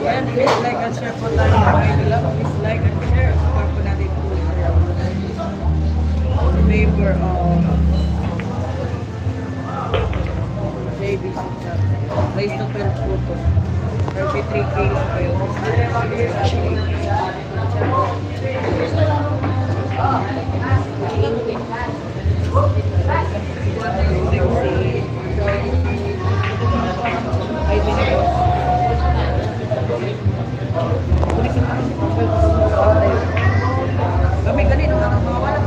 Yan, please like and share po tayo mga idol. Please like and share. Support po natin po in favor of JB. Raise to 12 po po. 33K lang po yun. Kami kanino na mga wala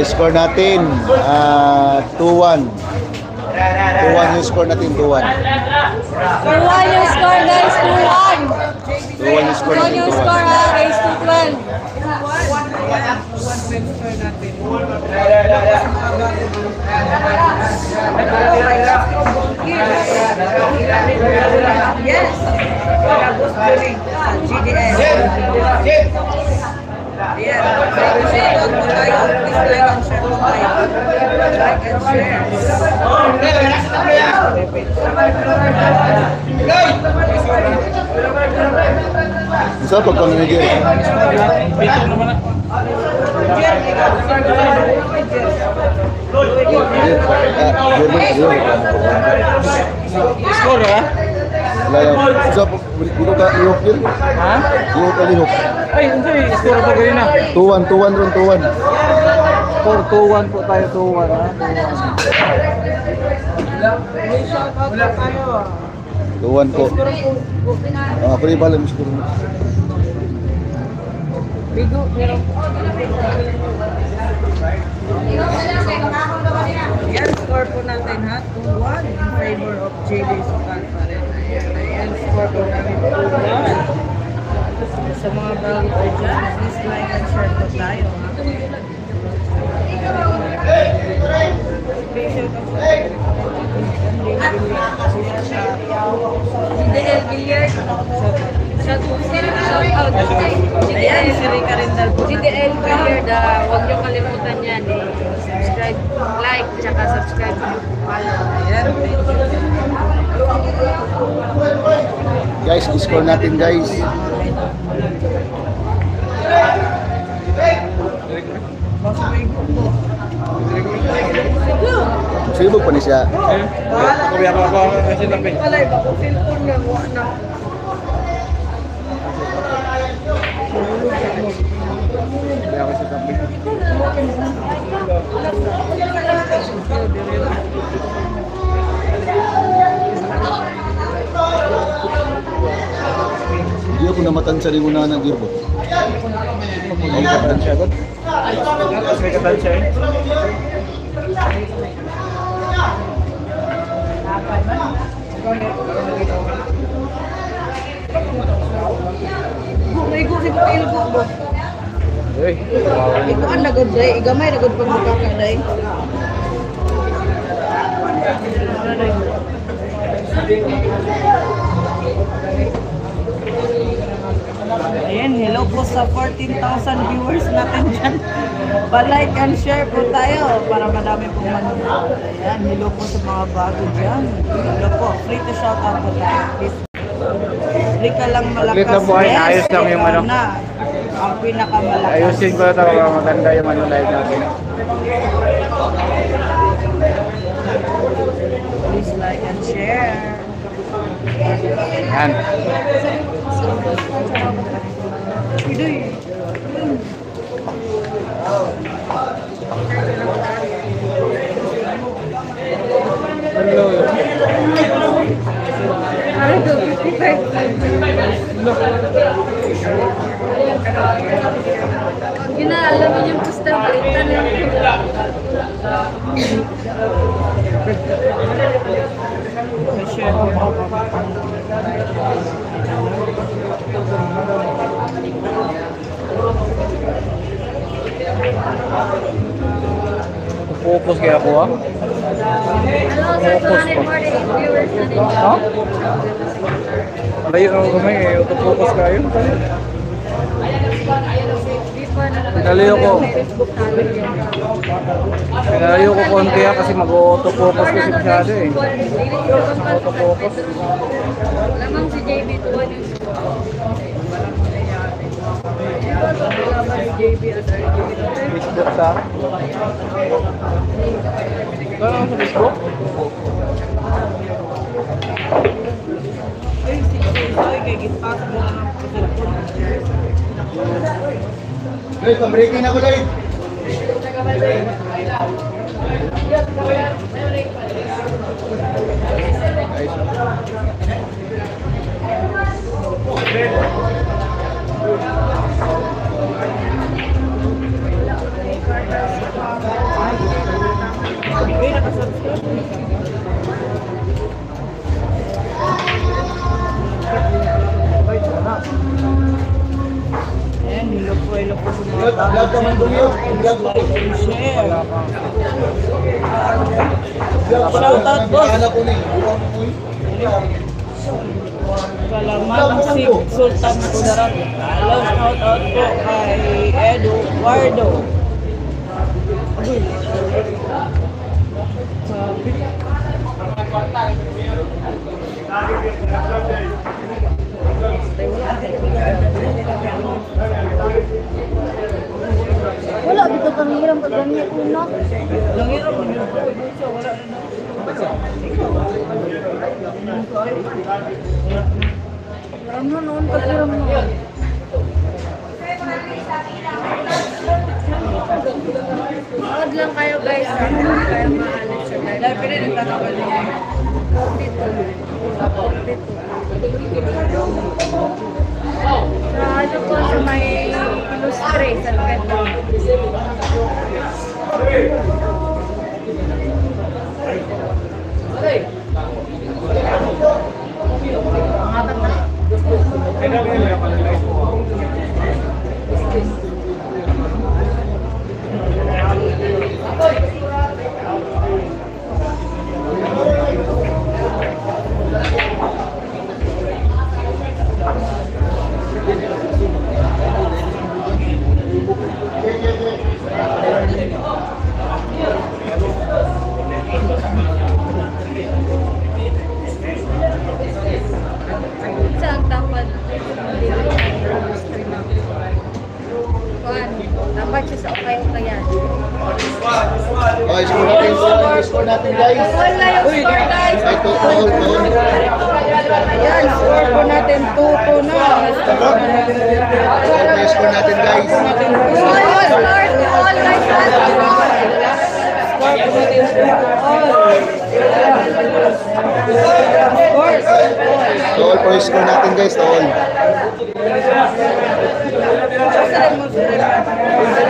Score natin 2-1. 2-1 yung score natin, 2-1. 2-1 yung score guys, 2-1. 2-1 yung score 2-1 natin, yung 2-1. score ha, race to 12. Yes. GDS. Ayan. Share out po tayo. Please like and share po tayo. Like and share. Isa pag kami nag-gear. Score ha? Isa pag dito ka lihok yun. Ha? Dito ka lihok. Ay, hindi. Score pa kayo na. 2-1 ron, 2-1. Score 2-1 po tayo, 2-1 ha? May shout out po tayo. 2-1 ko. Ako rin pala, mas kuro. Bigo, meron po. Yan, score po natin ha. 2-1 in favor of JB Sukan pa rin. Ayan, score po namin 2-1. Sa mga bago po dyan, please like and share po tayo ha. GDL Billiard. Shout out. Ayan, si Rica Rindal po. GDL Billiard, huwag niyo kalimutan yan eh. Subscribe, like, tsaka subscribe. Ayan, thank you. Guys, score natin guys. Sibog pa ni siya. Kuya pa ako kasi tapin. Palay ba kung cellphone nga, wala na. Kuya kasi tapin. Hindi ako namatan sa limunan ng gear po. May katansya doon. May katansya eh. May ko si ilgo mo. Uy, Ikaw ang nagod day, igamay nagod pag mukha day. Ayan, hello po sa 14,000 viewers natin dyan. Pa-like and share po tayo para madami pong manonood. Ayan, hello po sa mga bago dyan. Hello po, free to shout out po tayo. Please. Free ka lang malakas. Saglit lang po, ay, ayos lang yung ikaw ano. na. Ang pinakamalakas. ayusin ko na talaga maganda yung ano live natin. Please like and share. Yan. Idoy. Hello. Ginaalam mo yung postal balitan lang. Share po. Focus kaya ako ha? Hello, sir. 248 viewers na din. Ha? Layo na kami eh. Auto-focus kayo. Before Pinalayo ko. Facebook namin yan. Pinalayo ko konti kasi mag-auto-focus kasi masyado eh. Auto-focus. Lamang si JB tuwan yung laban ni JB at Facebook sa... Gano'n sa Facebook? Ay, si Joy, kay gitpasok mo na ng cellphone. Guys, pa-breaking na ko guys. Ay, nakasubscribe. Ayan, hello po sa mga Vlog naman doon yun. Vlog ko. like and share. Shout out, boss. Anak ko ni. Kalaman si Sultan Kudarat. Hello, shout out po kay Eduardo. wala dito kami hirang pagganyan una. Nangiram mo yun. Wala na. Maram na noon paghiram mo. Huwag lang kayo guys. Kaya maalit sa live. Dahil pwede nagtatawal niya. Sa ano po sa may ilustre sa ganda. Saan dapat dapat siya sa okay-okayan. Okay, score natin guys. All na yung score guys. Ay, all. Ayan, score po natin 2-2 na. Okay, score natin guys. All guys. Score po natin 2-2. Of course. All po yung score natin guys. All.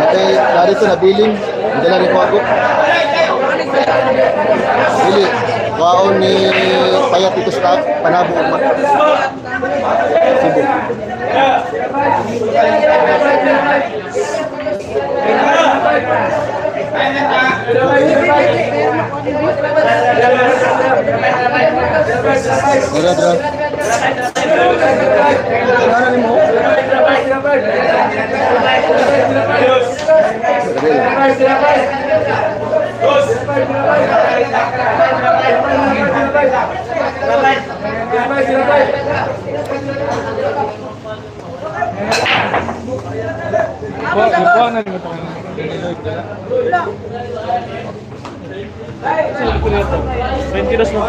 Okay, narito na billing. Hindi na rin ko ako. Bili. Kuhaon ni Payat ito sa Panabo. Cebu. Dra. Ipuanan mo ito. 22 lang.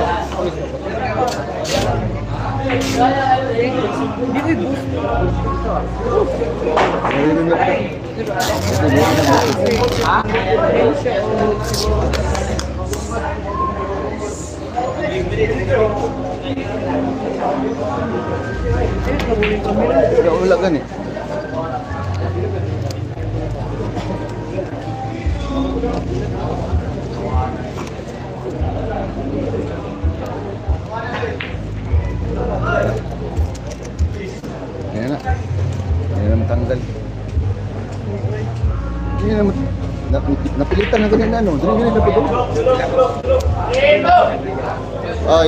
Ulagan eh. Ayan na. Ayan na matanggal. Hindi na napilitan na ganyan ano. Hindi na napagod.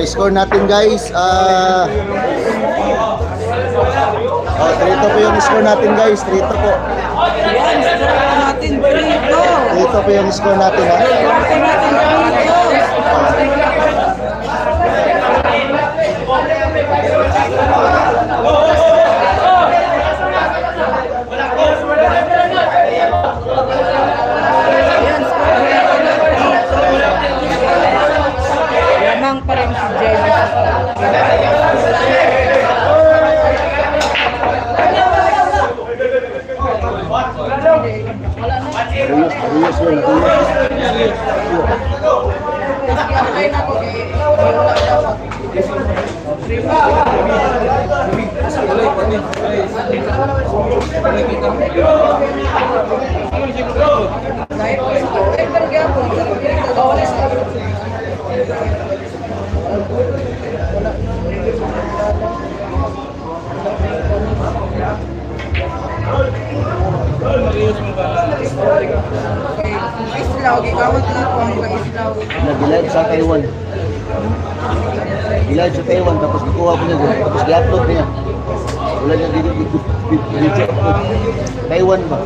Score natin guys. 3-2 po yung score natin guys. 3-2 po. Ayan, ito po yung score natin ha. Swerte natin dito. Ayan, swerte natin dito. Lamang pa rin si Jay. Reyes yun, Reyes. Islaw, gigamot na po ang islaw. Nag-live sa Taiwan. Nag-live sa Taiwan, tapos kukuha ko niya doon. Tapos i-upload niya. Wala niya dito. Taiwan ba?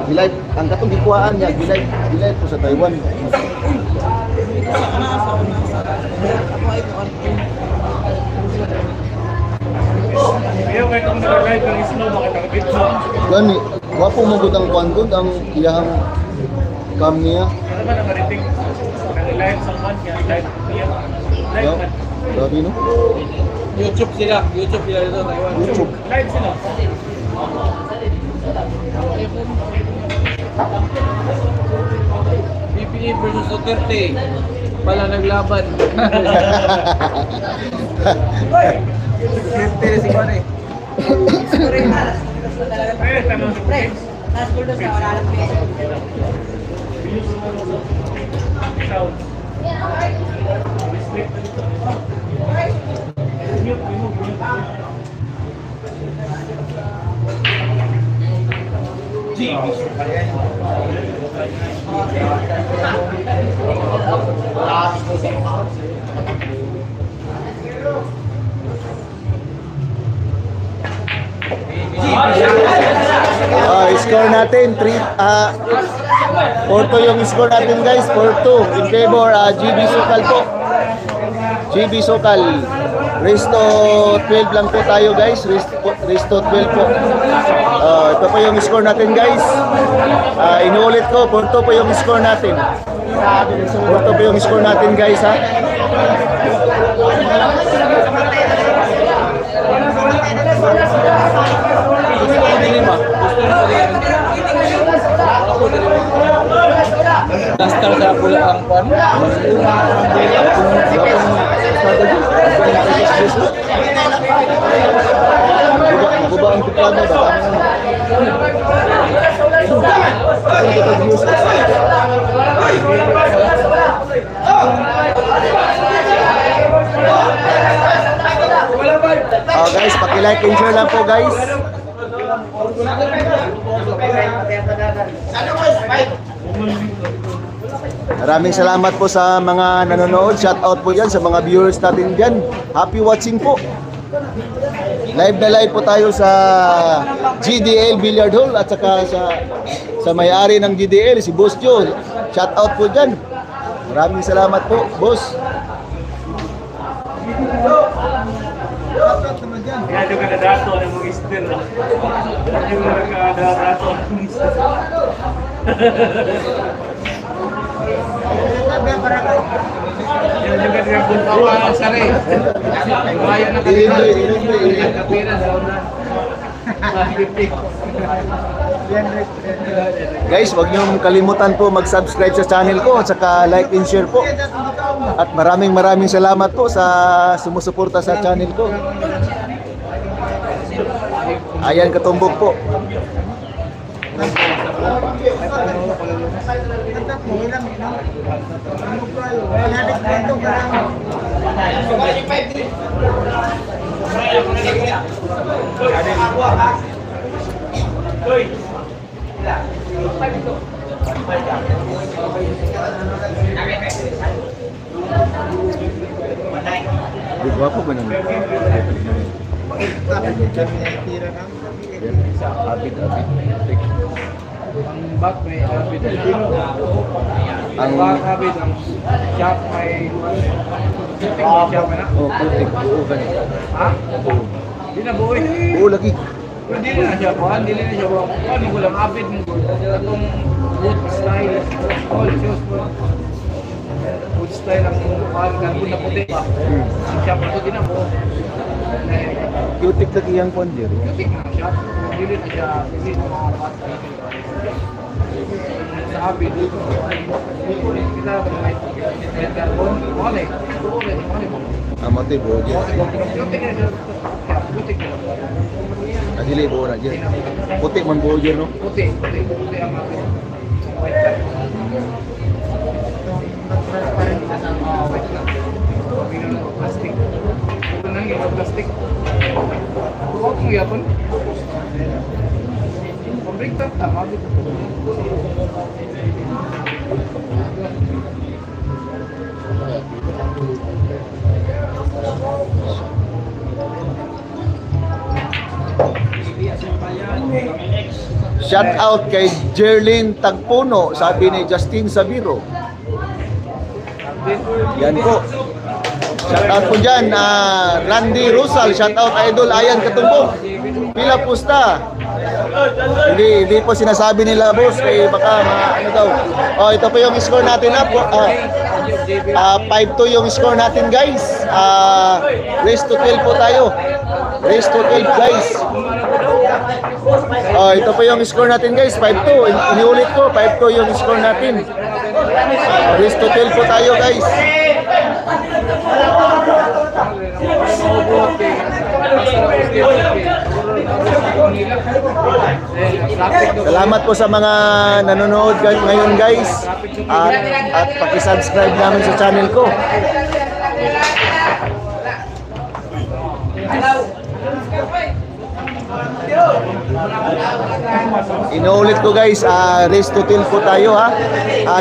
Gilive, ang katong gikuhaan niya, gilive po sa Taiwan. Gani, wapo mo gud ang kuan ang iyang cam niya. Yeah. Grabe no? YouTube sila dito Taiwan. YouTube. Live sila. PPA versus Duterte. Pala naglaban. Duterte si Juan eh. Score natin 4-2 yung score natin guys, 4-2 in favor GB Sokal po. GB Sokal. Race to 12 lang po tayo guys, race to 12 po. Ito po yung score natin guys. Inuulit ko, 4-2 po yung score natin. 4-2 po yung score natin guys ha. Nastar sa pula ang pan. Maguba ang kuplano ba? Guys, paki-like and share lang po guys. Maraming salamat po sa mga nanonood. Shout out po dyan sa mga viewers natin dyan. Happy watching po. Live na live po tayo sa GDL Billiard Hall at saka sa may-ari ng GDL, si Boss Joe. Shout out po dyan. Maraming salamat po, Boss. Kaya yung kadadato ng mga istil. Yung kadadato ng mga istil. Yan yung kadadato ng sari. Bayan na kapira daw na. Guys, huwag niyong kalimutan po mag-subscribe sa channel ko at saka like and share po. At maraming salamat po sa sumusuporta sa channel ko. Ayan, katumbok po. Di gwapo ba naman? Abit. back may habit na. Ang Back habit ang shop may shooting may shop na. oh, putik. Oo, ganun. Ha? Di na buhay. Oo, lagi. Pero dili na siya buwan, dili na siya buwan. Hindi ko lang habit mo. Itong wood style. All shoes po. Wood style ang karbon na puti pa. Ang shop ito din na po. Cutic lagi yang pondir. Cutic na siya. Dili na siya. Dili na mga bata. Sa habit dito. Kita ba may carbon? Mali. Mali po. Amate bo. Cutic na siya. Cutic na. Adili bo na dyan. Putik man bo dyan, no? Puti ang mga white card. Transparent na sa white card. Plastic. Ito na yung plastic. Huwag mong yapon. Pabrik ta, tama dito. Shout out kay Jerlyn Tagpuno, sabi ni Justin Sabiro. Yan po. Shout out po dyan, Randy Rosal, shout out Idol Ayan Katumbong. Pila pusta. Hindi po sinasabi nila boss, kay baka ano daw. Oh, ito po yung score natin na po. 5-2 yung score natin guys. Race to 12 po tayo. Race to 12 guys. Oh, ito po yung score natin guys, 5-2. Iniulit ko, 5-2 yung score natin. Race to 12 po tayo guys. Salamat po sa mga nanonood ngayon guys. At paki-subscribe namin sa channel ko. Inuulit ko guys, race to 12 po tayo ha.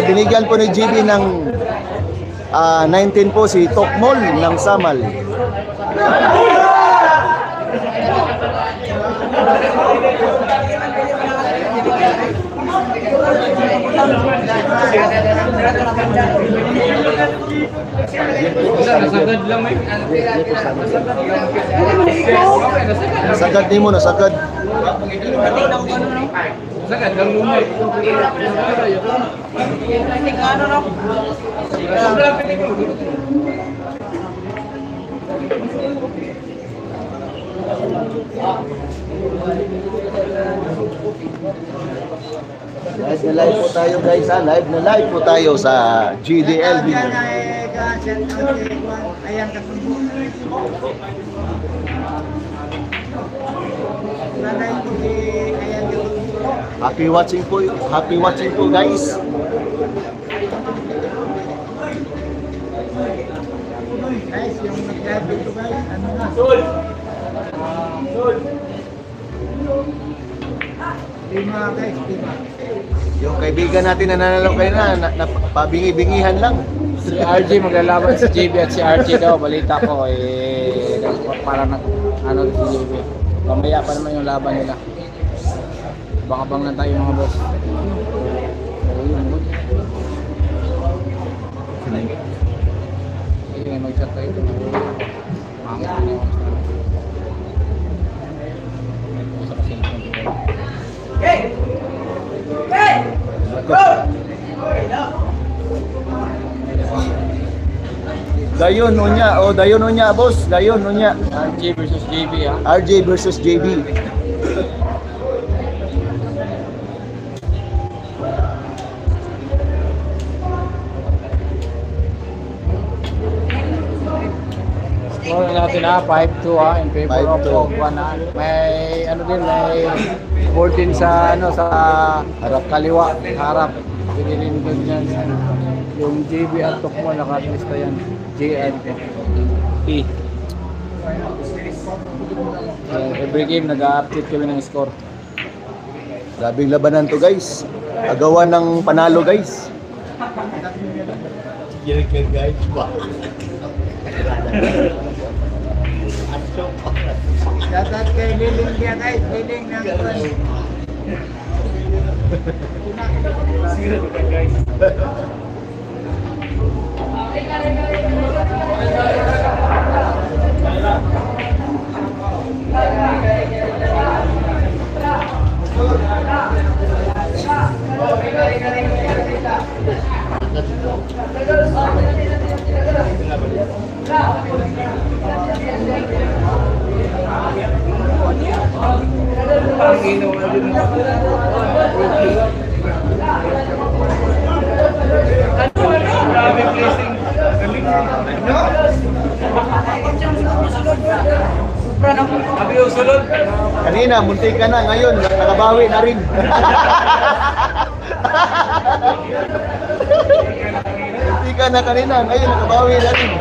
Binigyan po ni GB ng 19 po si Tokmol ng Samal. Nasagad lang may Nasagad ni mo, nasagad. nasagad lang lumay. Live na live po tayo guys ha. Live na live po tayo sa GDL. Ayan Katumbong. Happy watching po. Happy watching po guys. Guys, yung nag-live dito guys, ano na? Lima guys, lima. Yung kaibigan natin na nanalo kayo na pabingi-bingihan lang. Si RJ maglalaban si JB at si RJ daw, balita ko para nag ano si JB. Mamaya pa naman yung laban nila. Bang-abang lang tayo mga boss. Sige, mag-chat tayo. Mangit na yung Dayon unya, dayon unya boss, dayon unya. RJ versus JB ha. RJ versus JB. Score natin ha, 5-2 ha, in favor of 5-2. Pogba na. May ano din, may board din sa ano sa harap kaliwa, harap. Pwede rin din yan. Yung JB at Tokmo nakatlista yan. JN E. Every game nag-update kami ng score. Grabing labanan to guys. Agawan ng panalo guys. Shoutout kay Liling dia guys, Liling ng Sira ka guys. Parang ginawa din mo. Grabe blessing. Abi yung sulod. Kanina, munti ka na. Ngayon, nakabawi na rin. Munti ka na kanina. Ngayon, nakabawi na rin.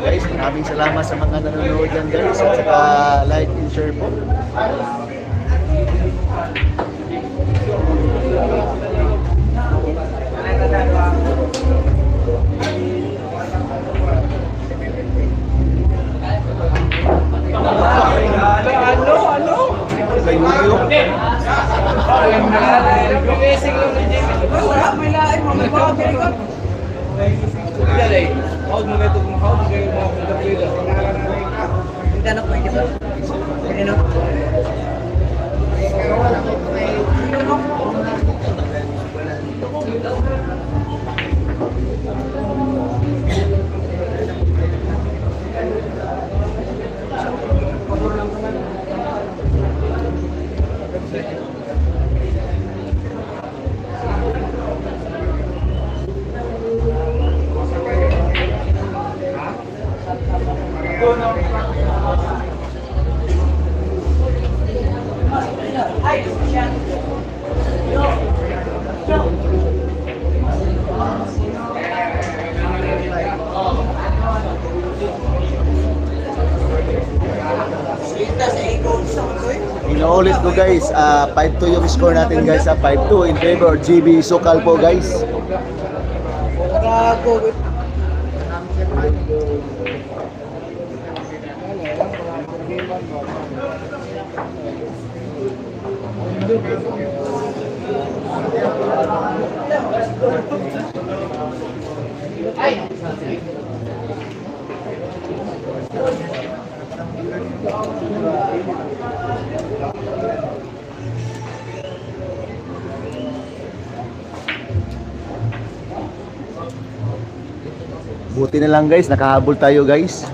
Guys, maraming salamat sa mga nanonood dyan guys at saka like and share po. Ano? Kay Julio. Blessing lang ni Jimmy. May lain mo, may mga ganyan. Dali. Hawag mo kayo mga pagkakita. Hindi na pwede ba? Pwede na. Inuulit ko guys, 5-2 yung score natin guys, 5-2 in favor GB Sukal po guys. Buti na lang guys, nakahabol tayo guys.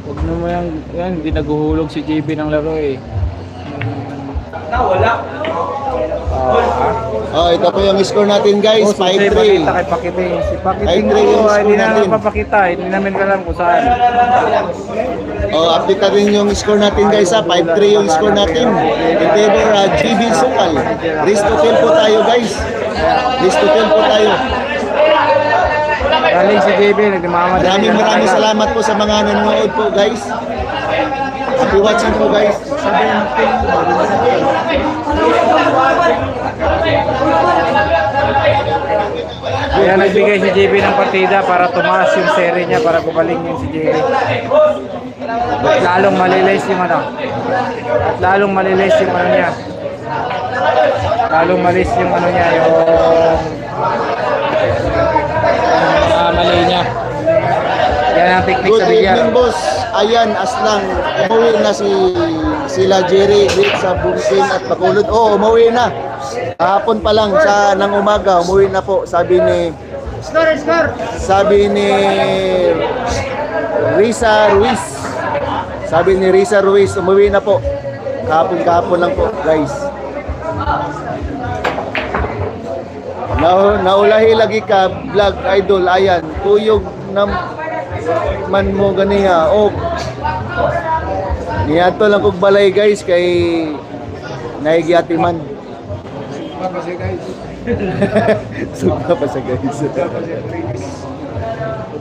Huwag naman yan, hindi naguhulog si JB ng laro eh. Wala. Oh, ito po yung score natin guys, 5-3. Pakita kay Pakiting. Si Pakiting 5-3 yung ko, score hindi na natin. napapakita. Hindi namin alam kung saan. Oh, update natin yung score natin guys, 5-3 yung score natin. In favor GB Sukal. Race to 12 po tayo guys. Race to 12 po tayo. Galing si JB, nagmamadali. Maraming salamat po sa mga nanonood po guys. Happy watching po guys. Kaya nagbigay si JB ng partida para tumaas yung seri niya, para gumaling yung si JB. At lalong malilis yung ano. At lalong malilis yung ano niya. Lalong malis yung ano niya, yung mali niya. Yan ang technique Good sa bigyan. evening boss. Ayan, aslang umuwi na sila Jerry dito sa Bungsin at Bacolod. Oo, umuwi na. Kahapon pa lang sa nang umaga, umuwi na po. Sabi ni Risa Ruiz. Sabi ni Risa Ruiz, umuwi na po. Kahapon lang po, guys. Naulahi lagi ka vlog idol ayan tuyog na man mo ganiya o niyato lang kog balay guys kay naigiatiman. Sugma pa siya guys. Sugma pa siya guys.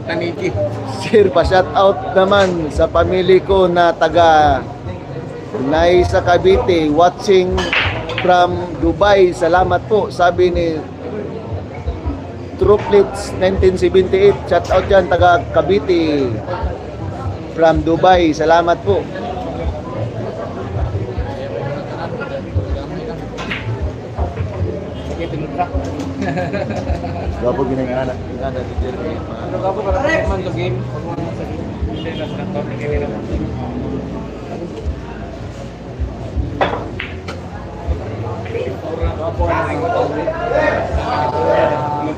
Taniki. Sir, pa shout out naman sa pamilya ko na taga Nay sa Cavite watching from Dubai. Salamat po, sabi ni Truplets 1978. Shout out yan taga Cavite from Dubai. Salamat po. Sige, tinudra. Gapo ginagana. Ano ka po para man to game? Hindi na sa top ni nila.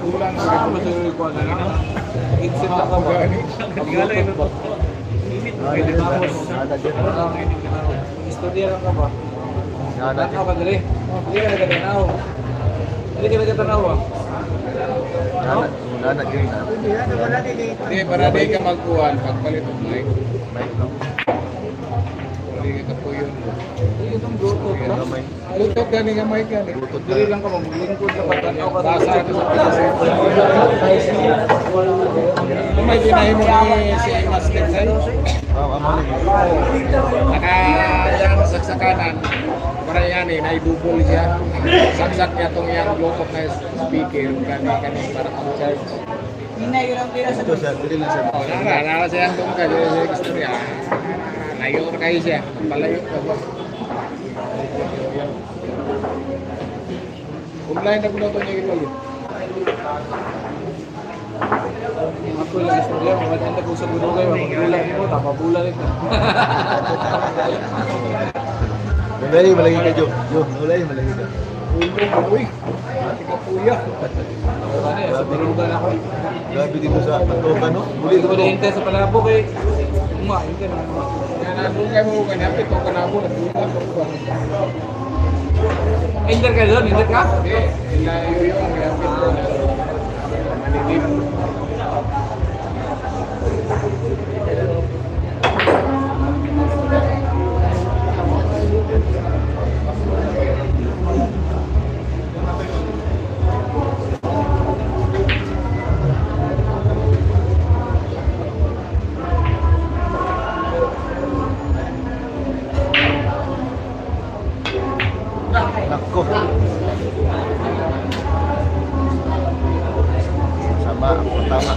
Kulang sa mga ko na. Itse na ka ba? Tingala ito po. Pwede tapos. Istorya lang ka ba? Tanaw ka dali. Dili ka nagtanaw. Dili ka nagtanaw. Hindi, para di ka magkuhan, pagpalit ng mic. Hindi ka po yun. Itong Bluetooth ka? Bluetooth ka nga mic yan. Dili lang ka maglingkod sa pagtanaw ka. Basa ka sa pagtanaw. May dinahin mo ni si Master Sai. Naka-yan sa kanan. Para yan naibubol siya. Saksak niya itong yung Bluetooth na speaker. Kani para mag-charge. Ito siya, dili lang siya. Nara siya ang tungkol sa istorya. Layo na kayo siya. Palayo ka ba? Online na po niya ito yun. Ako yung istorya. Maganda po sa budo kayo. Magbulan mo. Tapabulan ito. Malay, malagi ka, Jo. Jo, malay, malagi ka. Uy, mati ka puya. Ano yan, sa birugan ako. Grabe dito sa Patoka, no? Muli ko na hintay sa palabok eh. Kumain ka na. Yan, nandun kayo mo ka napit. O ka na ako, nagbulan ko ba? Ender ka doon, ender ka? Hindi, ilayo yung napit ko na. Manitip. Nako. Sama ang pertama.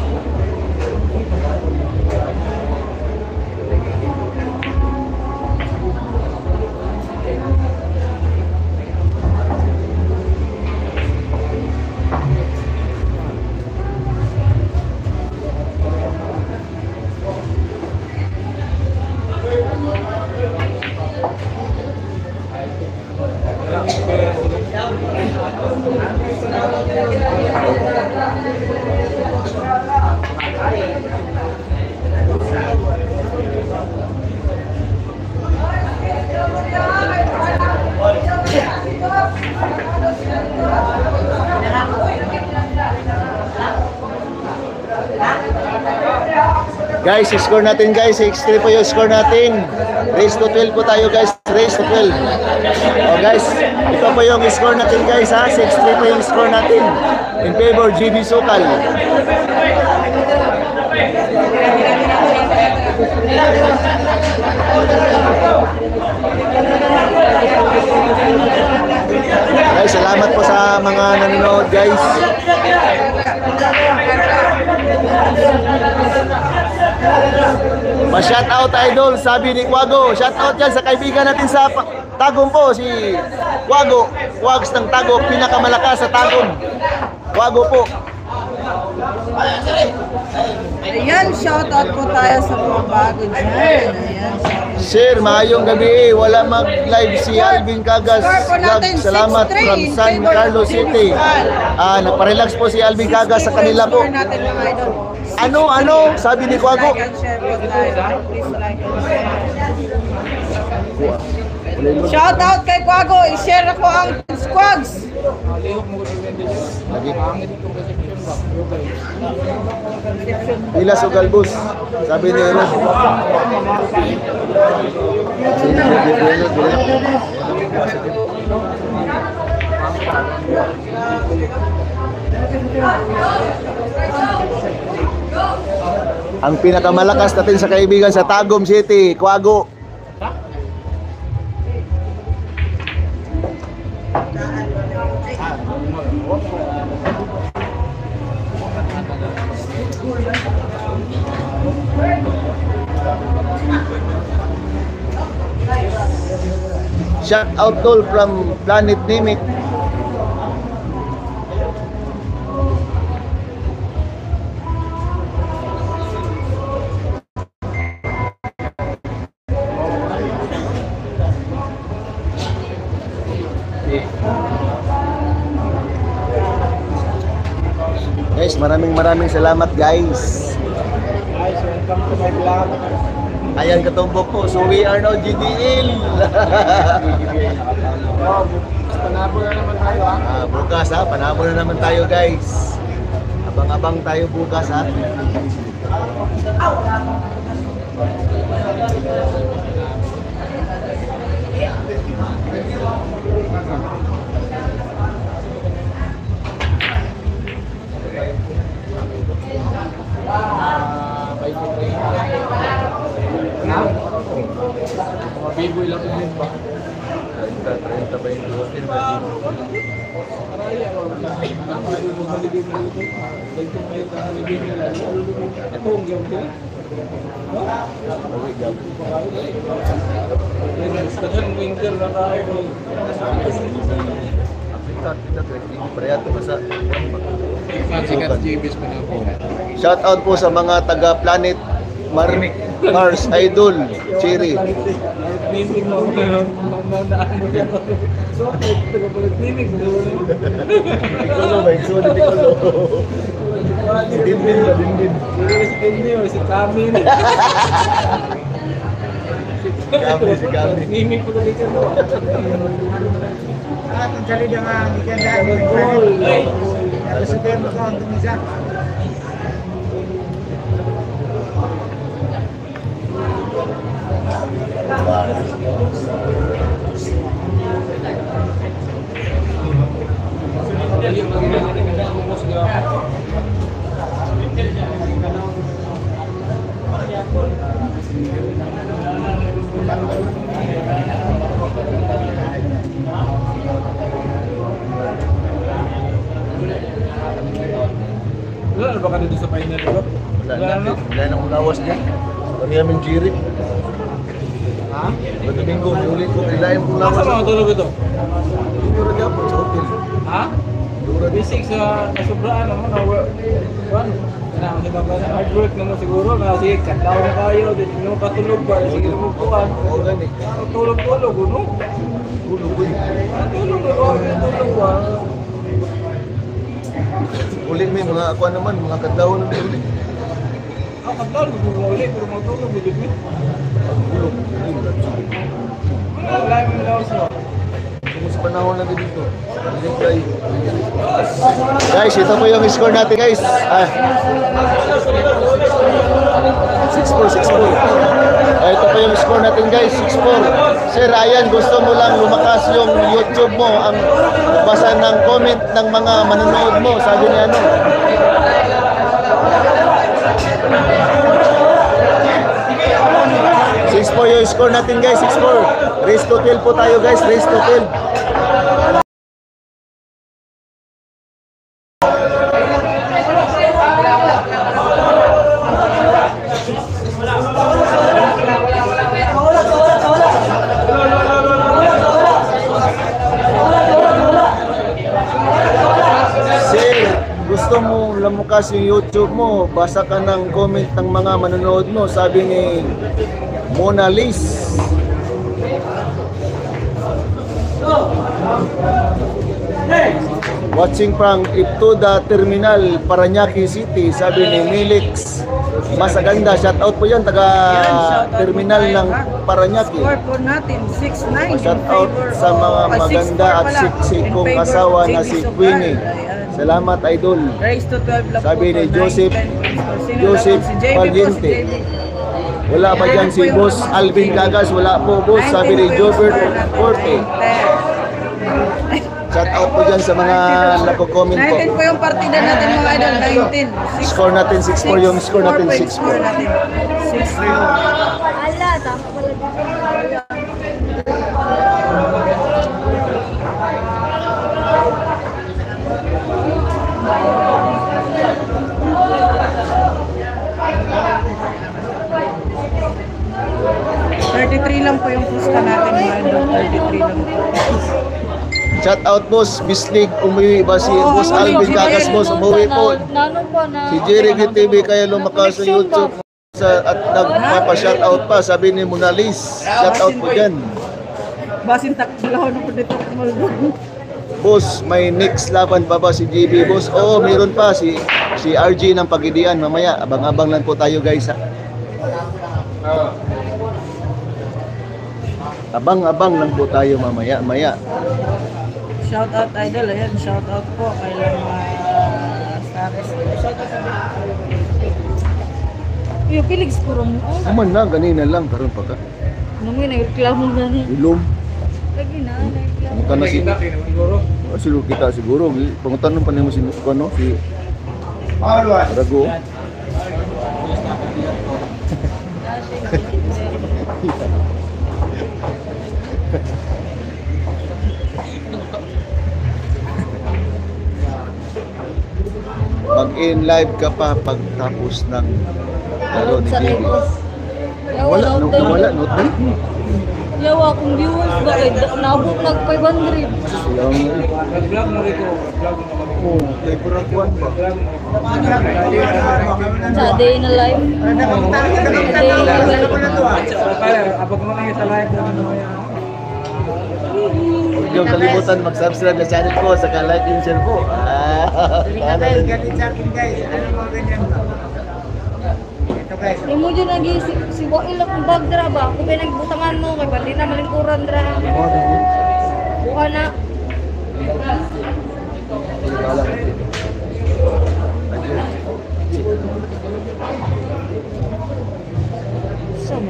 Guys, score natin guys. 6-3 po yung score natin. Race to 12 po tayo guys. Race to 12. Oh guys, ito po yung score natin guys ha. 6-3 po yung score natin. In favor GB Sukal. Guys, salamat po sa mga nanonood guys. Ma-shout out idol, sabi ni Wago. Shout out yan sa kaibigan natin sa Tagum po, si Wago. Wags ng Tagum, pinakamalakas sa Tagum. Wago po. Ayan, shoutout po tayo sa mga bago dyan. Ayan. Sir, maayong gabi. Wala mag-live si Alvin Cagas. Score po natin, Salamat 6-3 from in San favor Carlos of City. Nagpa-relax po si Alvin Cagas sa kanila po. Score natin mga idol. Ano? Sabi ni Wago. Like and share po tayo. Please like and share. Shout out kay Quago. I-share ako ang squads. Lihok mo ko sa din. Lagi. Pangit itong reception ba? Okay. Pilas o galbus. Sabi ni Eros. Ang pinakamalakas natin sa kaibigan sa Tagum City, Quago. Shout out tol from Planet Nimic. Guys, maraming salamat guys. Guys, welcome to my vlog. Ayan katumbok po. So we are now GDL. Panabo na naman tayo ha. Bukas ha, panabo na naman tayo guys. Abang-abang tayo bukas ha. Mga biboy lang din ba? 30 ba yung Ito ang game ko. Stadion winter na tayo. Sikat JBs pa na po. Shout out po sa mga taga Planet Mars Idol Cherry. Naming mo na mo yan. So, taga-pag-naming mo. Ikulo ba? Ikulo. Si Dindin ba? Dindin. Si Dindin o si Kami. Si Kami. Naming ko na dito. Ang salida nga, hindi ka dahil tapos sa termo ko ang tumisa. Wala na ba ka dito sa final ko? Wala na akong lawas niya. Kami namin Cherry. Ha? Domingo, ulit ko. Kailayan kong lawas. Asa mga tulog ito? Siguro niya po sa hotel. Ha? Basic sa nasubraan naman na one. Kailangan kita ba na hard work naman siguro na sige katlaw na kayo din mo patulog ba sige mo kuan. Oo, gani. Tulog no? Tulog ko yun. Tulog na ba? Tulog ba? Ulit may mga akuan naman, mga kadlawon ng ulit. Katlaw mo ulit pero magtulog ulit mo. Tulog. Wala mo lawas mo. Kung sa panahon lang dito. Guys, ito po yung score natin guys. 6-4. Ito po yung score natin guys, 6-4. Sir Ryan, gusto mo lang lumakas yung YouTube mo, ang basa ng comment ng mga manonood mo, sabi niya ano. Yung score natin guys, 6-4. Race to 12 po tayo guys, race to 12. Gusto mo lamukas yung YouTube mo, basa ka ng comment ng mga manonood mo, sabi ni Mona Liz. Watching from Iptoda Terminal, Parañaque City, sabi ni Milix Masaganda, shout out po yan, taga Yan, shout out terminal po tayo, ng ha? Paranaque. Score po natin, 6-9. Shout out sa mga maganda at siksikong asawa na si Queenie. Salamat, idol. Raise to 12 lang Sabi po ni to, Joseph, 9, 10 points po. Sino Joseph lang po? Si JB po, si Valiente. JB. Wala pa dyan si Boss Alvin Cagas, wala po boss, sabi ni Jobert Forte. Shout out po dyan sa mga nako-comment po. 19 po yung partida natin mga idol, 19. Score natin 6-4, yung score natin 6-4. 6-4. Ala, tama pala dito. Lang po yung pusta natin mga idol, 33 lang po. Shout out boss, Bislig, umuwi ba si Oo, Boss umuwi, Alvin si Cagas Jerry. boss, umuwi po. Nano po na. Si Jerry TV kaya lumakas sa YouTube at nagpapa-shout out pa, sabi ni Mona Liz. Shout out po dyan. Basin takbulaw na po dito kumaldo. Boss, may next laban pa ba si GB boss? Oo, meron pa si RG ng Pagidian mamaya. Abang-abang lang po tayo guys ha. Abang-abang lang po tayo mamaya. Shout out idol, ayan, shout out po kay Lama Stares. Shout out sa yung pilig siguro mo. Aman na, ganina lang, karon pa ka. Nung may nagreklamo na ni. Ilom. Lagi na, nagreklamo. Punta na si silo kita siguro. Pangutan pa nimo si ano si Rago. Mag-in live ka pa pagtapos ng laro ni JB. Wala, wala, not me. Yawa akong viewers ba kay naabot nag 500. Yung Nag-vlog na rin ko. Vlog na kami. kay Purakuan pa. Sa day na live. Kaya, abag mo lang yung sa live na ano yan. Huwag niyong kalimutan mag-subscribe sa channel ko, saka like and share po. Guys, galit sa akin guys. Ano mga ganyan ba? Ito guys. Yung mo dyan lagi si Wail akong bag dra ba? Kung may nagbutangan mo kay pati na malingkuran dra. Buka na.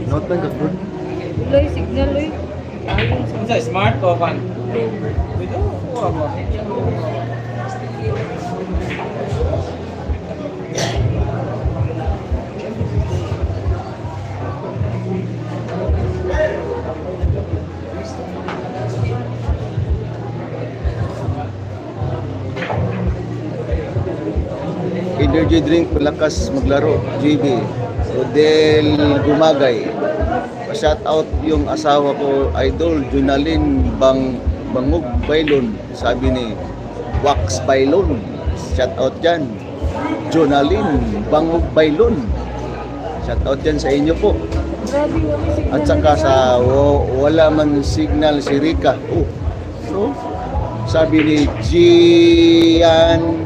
Note lang ka, bro. Uloy signal uy. Sa smart o kan? Ito, kuha mo. Energy drink, malakas maglaro. JB. Rodel Gumagay. Pa-shout out yung asawa ko, idol, Junalyn Bangog Bailon. Sabi ni Wax Bailon. Shout out dyan. Junalyn Bangog Bailon. Shout out dyan sa inyo po. Grabe wala signal. At saka sa wala man signal si Rika. Oh. So, sabi ni Gian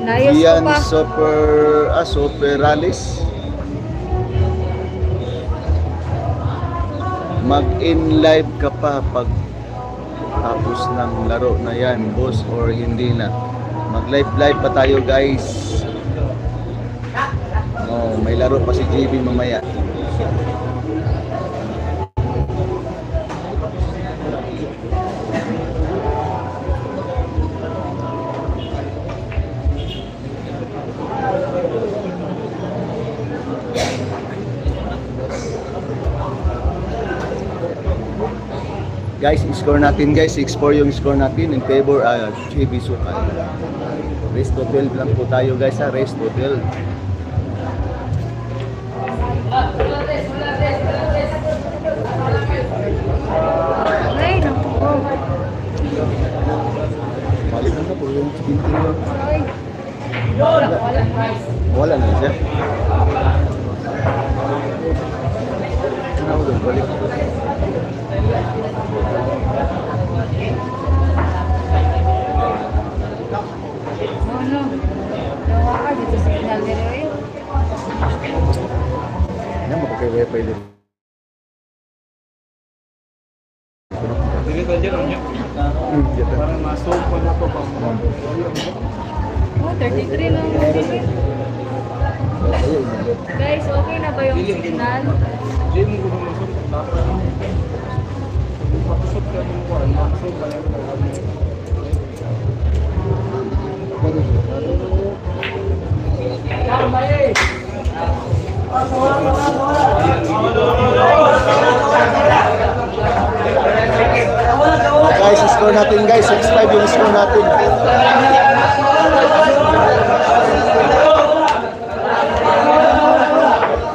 Nayos ko pa. Superalis. Mag-in live ka pa pag tapos ng laro na yan, boss, or hindi na. Mag-live pa tayo, guys. Oh, may laro pa si JB mamaya. Guys, score natin guys, 6-4 yung score natin in favor JB Sukal. Race to 12 lang po tayo guys ha, race to 12. Ay, naku. Balik na po yung spinting lang. Ay. Wala na siya. Ano doon, balik. Ano? Nawa ka dito sa signal ni Roy. Okay, pwede. Dili tayo dyan, niya. Parang masong pa na to pa. Oh, 33 lang. Guys, okay na ba yung signal? Di mo ko masong dapat. Patusok ka mo ko, masong ka na. Guys, score natin guys. 6-5 yung score natin.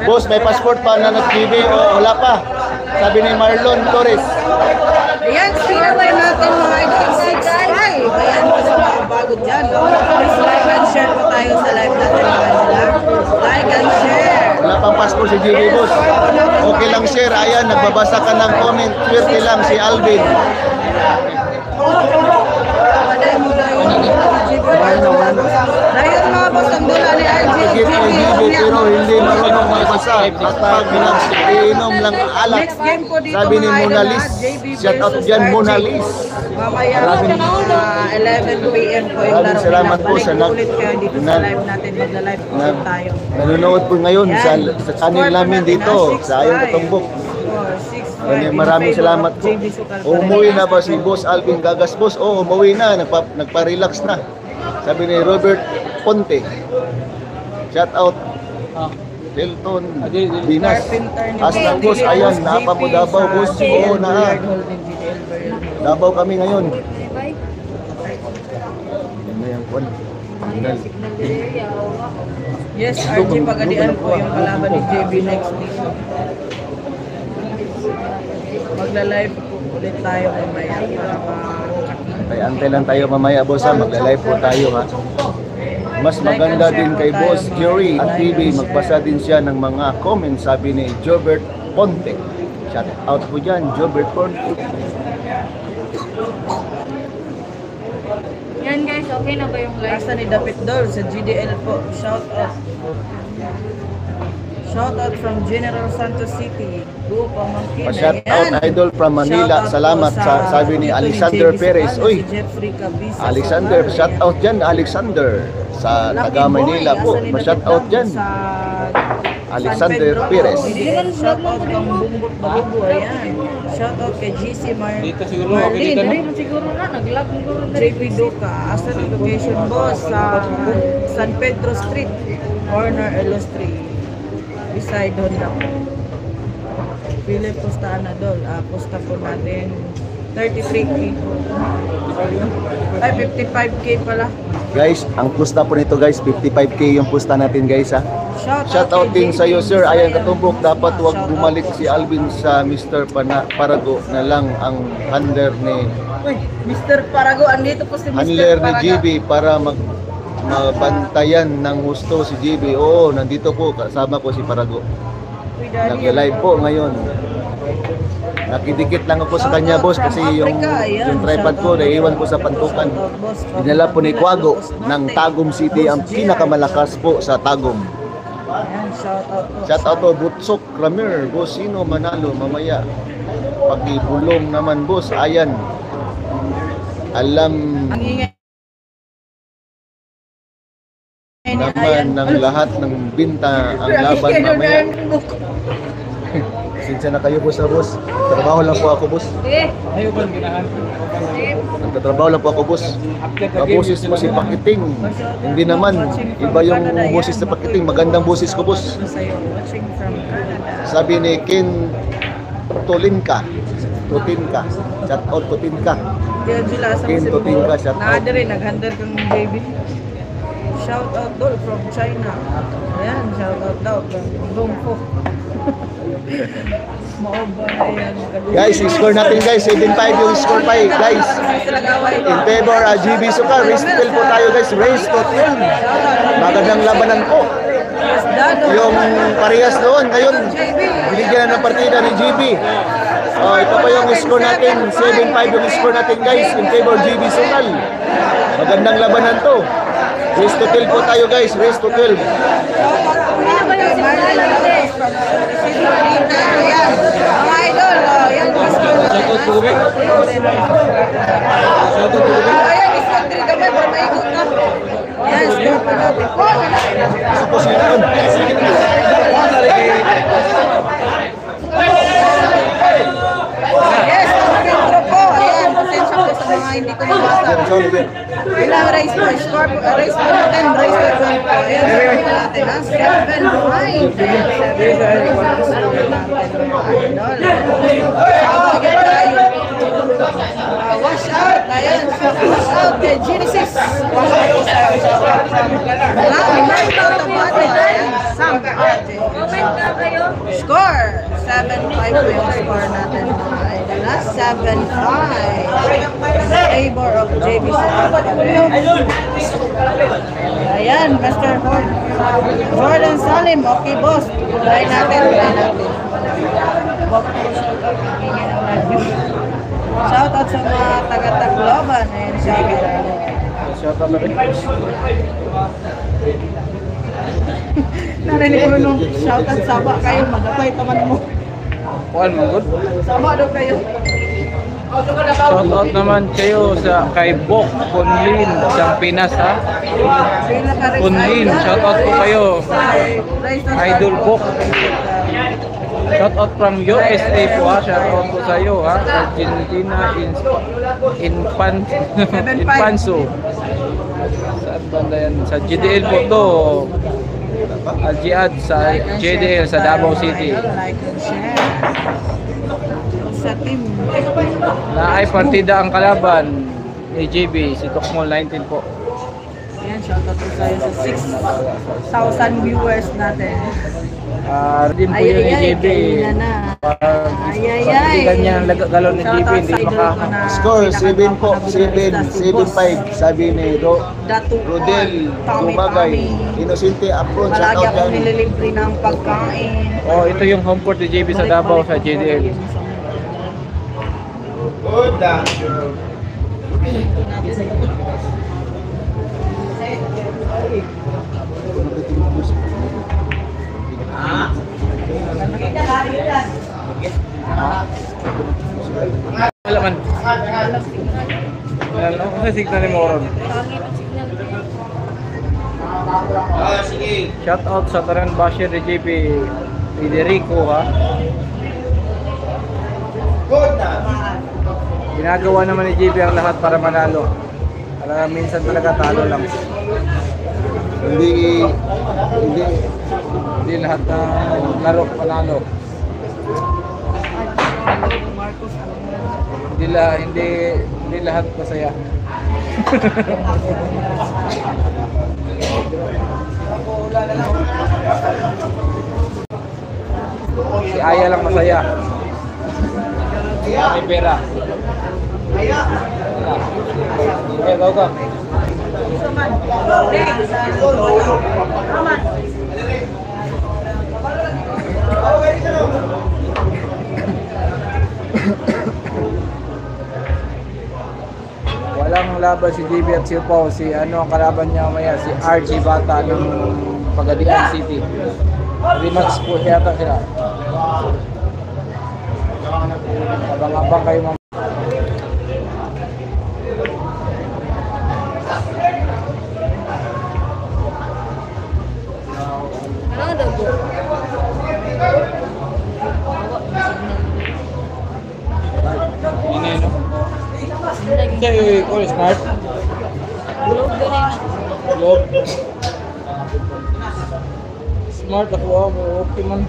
Boss, may passport pa na nag-TV o wala pa? Sabi ni Marlon Torres. Ayan, share po natin mga idol. 6-5. Ayan po sa mga bago dyan. Please like and share po tayo sa live natin mga idol. Like and share. Wala pang passport si GB, boss. Okay lang share. Ayan, nagbabasa ka ng comment. Swerte lang si Alvin. Dahil mga boss, ang dula ni RG. Higit kay GB pero hindi marunong magbasa. At pag inom lang alak. Next game po dito Sabi ni mga Mona idol, Liz. JB Shout out versus dyan, RG. Mona Liz. Mamaya Maraming 11 p.m. po yung maraming laro salamat nila. po Balik sa ulit kayo dito sa live natin. Magla-live po tayo. Nanonood po ngayon sa channel namin dito sa Ayong Katumbok. Maraming salamat po. Umuwi na ba si Boss Alvin Gagas, boss? Oo, umuwi na. Nagpa-relax na. Sabi ni Robert Ponte. Shout out. Hilton Dinas. Aslang boss, ayan, napa mo Davao, boss. Oo, na. Davao kami ngayon. Bye. Ano yung kwan? Signal. Signal area. Yes, RG Pagadian po yung kalaban ni JB next week. Magla-live po ulit tayo mamaya para makakita. Antay lang tayo mamaya, boss, ha. Magla-live po tayo, ha. Mas maganda din kay Boss Jerry at TV. Magbasa din siya ng mga comments, sabi ni Jobert Ponte. Shout out po dyan, Jobert Ponte. Yan guys, okay na ba yung live? Asa ni Dapit Dol sa GDL po. Shout out. Shout out from General Santos City. Go pamangkin. Pa-shout out idol from Manila. Salamat sa sabi ni Alexander Perez. Uy, Alexander, shout out dyan, Alexander. Sa taga Manila po. Pa-shout out dyan. Alexander Perez. Shout out kang Bumbot Balubo. Ayan. Shout out kay GC Dito siguro Marlene. makikita, no? Hindi mo siguro na, nag-lag mo siguro na. JP Duca. Asa ni location boss sa San Pedro Street. Corner Illustre. Beside Honda. Philip Pustahan na dol. Pusta po natin 33K. Ay, 55K pala. Guys, ang pusta po nito guys, 55k yung pusta natin guys, ha. Shout out din sa iyo sir. Ayan Katumbok, dapat wag bumalik si Alvin sa Mr. Parago na lang ang handler ni Uy, Mr. Parago, andito po si Mr. handler ni Parago. GB para mabantayan ng husto si GB. Oo, nandito po, kasama ko si Parago. Nag-live po ngayon. Nakidikit lang ako sa kanya boss kasi yung tripod ko naiiwan ko sa pantukan. Dinala po ni Quago ng Tagum City, ang pinakamalakas po sa Tagum. Ayan, shout out po. Shout out to Butsok Kramer, boss, sino manalo mamaya. Pagibulong naman boss, ayan. Alam Ang ingay naman ng lahat ng binta ang laban mamaya. Sinsya na kayo boss, boss. Trabaho lang po ako boss. Ayaw ba ginahan? Nagtatrabaho lang po ako boss. Boses mo si Pakiting. Hindi naman, iba yung boses sa Pakiting. Magandang boses ko boss. sa'yo, watching from Canada. Sabi ni Ken Tolinka. Totinka. Shout out Totinka. Kaya Jula sa Ken Totinka, shout out. Naada rin, nag-handle kang baby. Shout out dol from China. Ayan, shout out daw from Dongpo. Maoba na yan. Guys, score natin guys. 7-5 yung score pa guys. In favor GB Suka. Race to 12 po tayo guys. Race to 12. Magandang labanan po. Yung parehas noon. Ngayon, binigyan na ng partida ni GB. Ito pa yung score natin. 7-5 yung score natin guys. In favor GB Sukal. Magandang labanan to. Race to 12 po tayo guys. Race to 12. Okay na ba yung Marlon Lopez from Isidro Lina. Ayan. Mga idol, yan. Ayan, iskot din kami para maikot na. Ayan, iskot pa natin. Yes, ang intro po. Ayan, pasensya po sa mga hindi ko nabasa. Ilang race po? Race po natin, race po po. Ayan, sabi po natin ha, 7-5. 7-5. Wash out. Ayan, wash out kay Genesis. Wash out po tayo. Sam Ate. Score! 7-5 po yung score natin mga idol. 7-5. Favor of JB Ayan, Mr. Jordan Salim. Okay, boss. Try natin. Huwag po shout out. Hingin ang radio. Shout out sa mga taga-Tacloban. Ayan, shout out. Shout out na rin. Narinig ko nung shout out Saba kayo. Magapay taman mo. Kuan mo good. Saba daw kayo. Shout out naman kayo sa kay Bok Kunlin sa Pinas ha. Kunlin, shout out po kayo. Idol Bok. Shout out from USA po ha. Shout out po sa iyo ha. Argentina Infanso. Saan banda yan? Sa GDL po to. Al-Jihad sa JDL sa Davao City. Like and share. Sa team. Na ay partida ang kalaban ni JB, si Tokmol 19 po. Ayan, shoutout po tayo sa 6,000 viewers natin. Din po yun ni JB. Kanina na. Partidan niya ang galon ni JB, hindi Score 7 po, 7-5 sabi ni Rodel Dumagay. Inosente apron sa Palagi akong countdown. nililibre ng pagkain. Oh, ito yung home court ni JB sa Davao sa JDL. Wala man. Ano kasi signal ni Moron. Shout out sa Taran Basher ni JB Federico ha. Ginagawa naman ni JB ang lahat para manalo. Talaga minsan talaga talo lang. Hindi Hindi lahat ng laro panalo. Hindi lahat masaya. Si Aya lang masaya. May pera. Okay, go. Walang laban si JB at si Pao. Si ano ang kalaban niya maya? Si RG Bata ng Pagadian City. Rematch po yata sila. Abang-abang kayo mga. Ano daw po? Ini no? Kaya ko smart. Globe ganun. Globe. Smart ako okay man.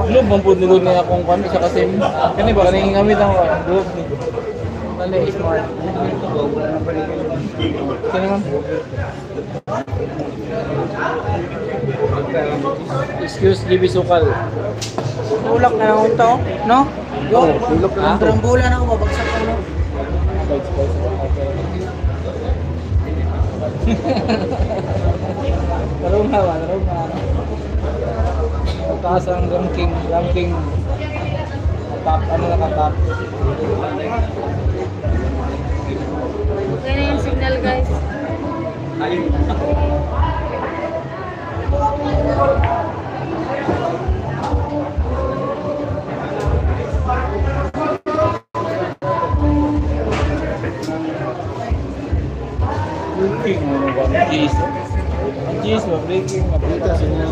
Globe man po nilun niya akong kami sa kasi kani ba kaning gamit ang globe ni. Tali smart. Kani man. Excuse JB Sukal. Tulak na lang ito, no? Go. Tulak na lang to. Trambulan ako, babagsak ko, no? Larong na. Taas ang ranking. top, ano lang ang top. Okay na yung signal guys. Breaking mo ba? Jeez. Ang jeez mo, breaking mo. Dito, sinya.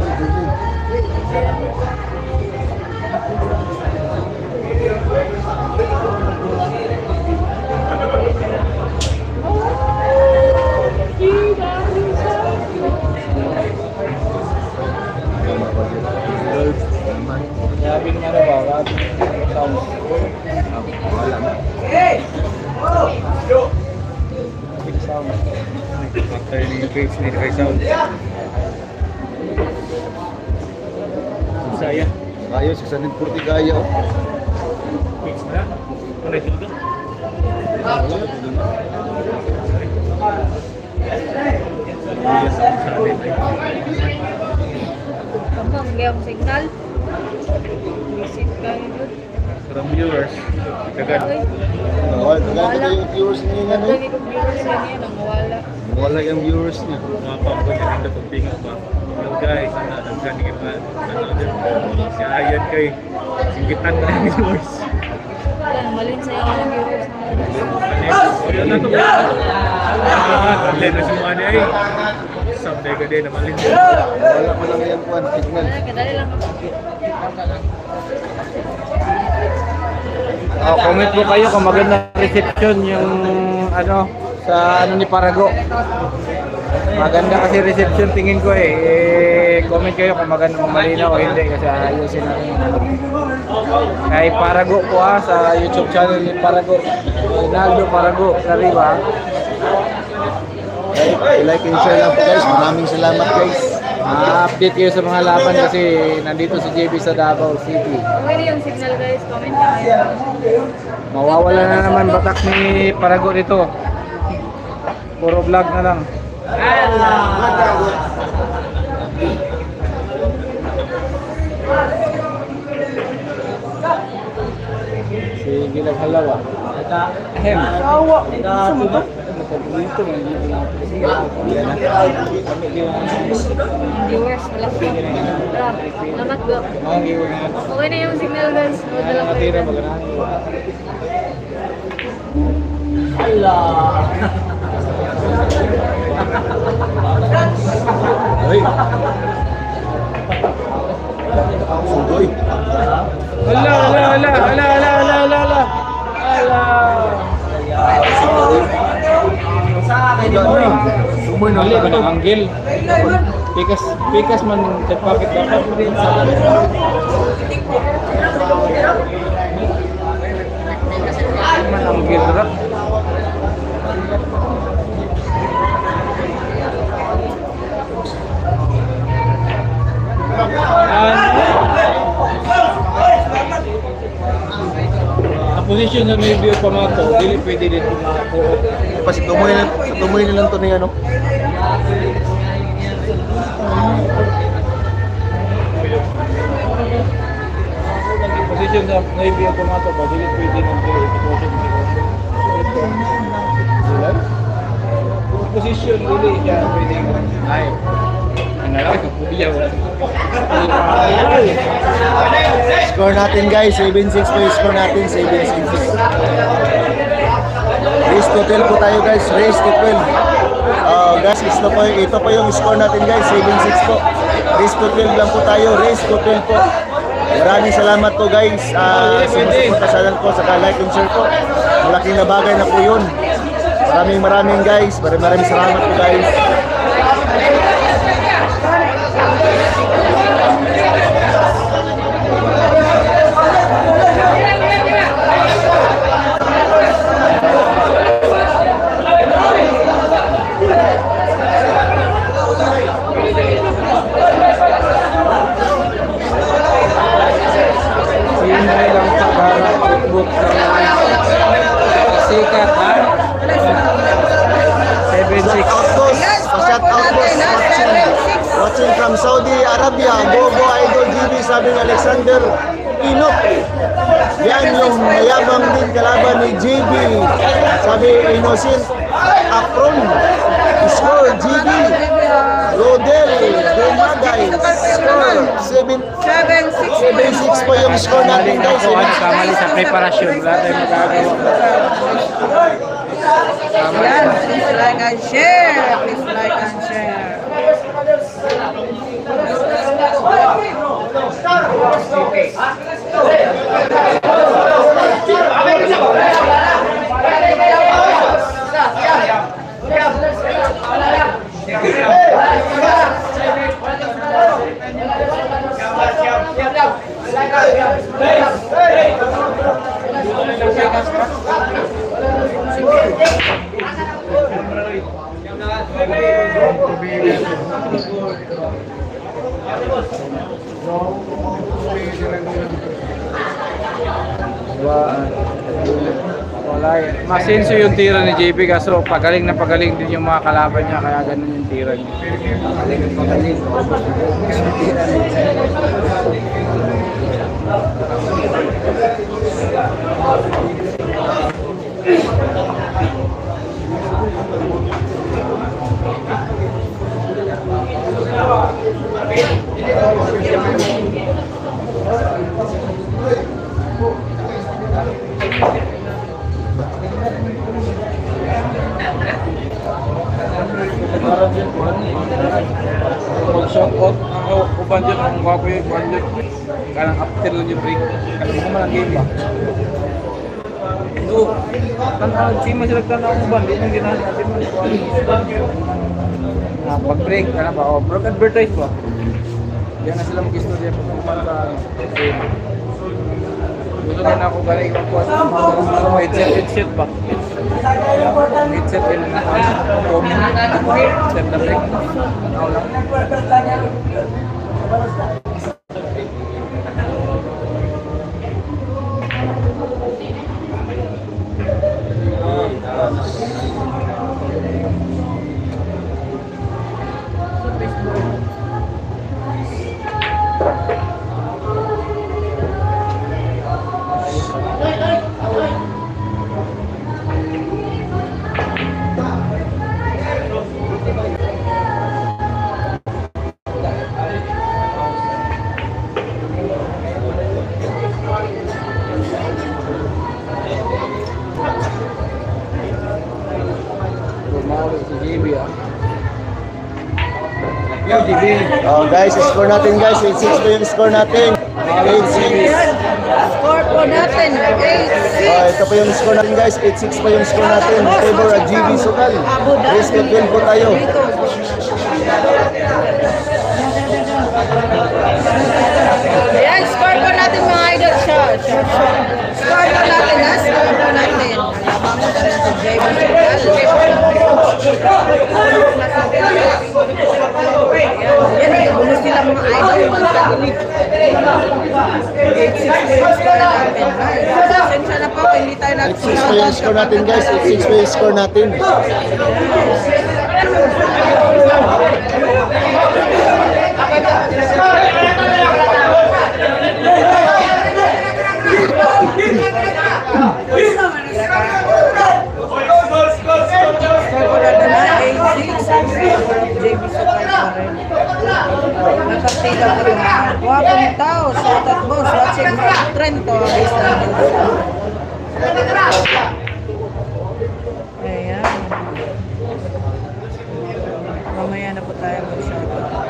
Sabi naman na ba? Sounds. Wala na. Big sound. After yung page ni Kay Sound. Saya. Ayos, 640 kaya. Oh. Page na. Ano ito? Tama, may akong signal. Visit kayo doon. From viewers. Kagad. Okay. Wala yung viewers niya nga. No? Lagi kong viewers yan yan, ang wala. Wala yung viewers niya. Mga pangko niya rin na pagpingat pa. Hello guys, nagkani ka pa. Si Ayan kay singgitan na yung viewers. Yan, malin sa'yo ako ng viewers. Ayun na ito. Malin na si Mane ay. Someday ka din na malin. Wala ko lang yung kuwan, signal. Kadali lang ako. Comment po kayo kung maganda reception yung ano sa ano ni Parago. Maganda kasi reception tingin ko comment kayo kung maganda malinaw o hindi kasi ayusin natin yung ano. Kay Parago po sa YouTube channel ni Parago. Ronaldo Parago Sariwa. Like and share lang po guys. Maraming salamat guys. Update kayo sa mga laban kasi nandito si JB sa Davao City. Okay na yung signal guys, comment na kayo. Mawawala na naman batak ni Parago dito. Puro vlog na lang. Sige lang halawa. Ahem. Awa. Dito Viewers, malaki. Salamat bro. mga viewers na. Okay na yung signal guys. Huwag na lang kayo. Matira maganahan. Hoy. Sugoy. Hala. Sumoy na Mali ba ng angle? Pikas man tagpakit dapat. Man angle rak. Ang position sa may view pa mga to, dili pwede dito makakuha. Kasi tumoy na lang to ni ano. Position sa Navy ang pumato ba? Dili pwede ng position. Position, dili siya pwede. Ay. Ang nalaki ka pudiyaw. Score natin guys, 7-6 po yung score natin, 7-6. Race to 12 po tayo guys, race to 12. Guys, ito po yung score natin guys, 7-6 po. Race to 12 lang po tayo, race to 12 po. Maraming salamat po guys, sinusuporta sa channel ko, saka like and share po. Malaking na bagay na po yun. Maraming guys, maraming salamat po guys. Hinay lang sa para putbut sikat ha 7-6 Shout out boss, watching from Saudi Arabia, Go Idol GB, sabi ng Alexander Inok. Yan yung mayabang din kalaban ni JB. Sabi Innocent Akron. Score JB. Rodel Dumagay. Score 7-6 po yung score natin guys. Kamali sa preparasyon. Wala tayong magagawa. Yan, please like and share. Please like and share. Wala eh. Masenso yung tira ni JB kaso pagaling na pagaling din yung mga kalaban niya kaya ganun yung tira niya. Pagaling na pagaling. Mag-shout out ako uban dyan ang wapo yung uban dyan. Karang after nun yung break. Karang mo man ang game ba? So, sima sila tanaw ng uban. Di nang ginahan natin mo. Pag-break, ano ba? O, broke advertise ba? Diyan na sila mag-istorya pa sa game. Gusto na ako galing magkuha sa mga headset ba? Headset yun na headset na break. Tanaw lang. Oh guys, score natin guys. 8-6 po yung score natin. 8-6. Score po natin, 8-6. Oh, ito po yung score natin guys. 8-6 po yung score natin. Favor at GB Sukal. Race to 12 po tayo. Ayan, score po natin mga idol. Score po natin, ha? Score po natin. Alaman mo na rin sa JB Yan, nagulo sila mga idol. 8-6 po yung score natin. Pasensya na po, hindi tayo 8-6 po yung score natin guys. 8-6 po yung score natin. JB Sukal pa rin. Nagkaktiga ko rin. Wapong tao, shoutout boss, watching from Trento. Ayan. Mamaya na po tayo mag-shoutout.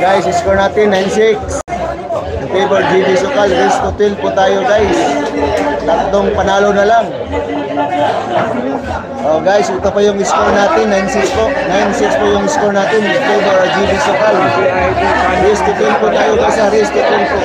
Guys, score natin 9-6. In favor GB Sokal, race to 12 po tayo guys. Tatlong panalo na lang. Oh guys, ito pa yung score natin, 9-6 po. 9-6 po yung score natin in favor GB Sokal. Race to 12 po tayo guys, race to 12 po.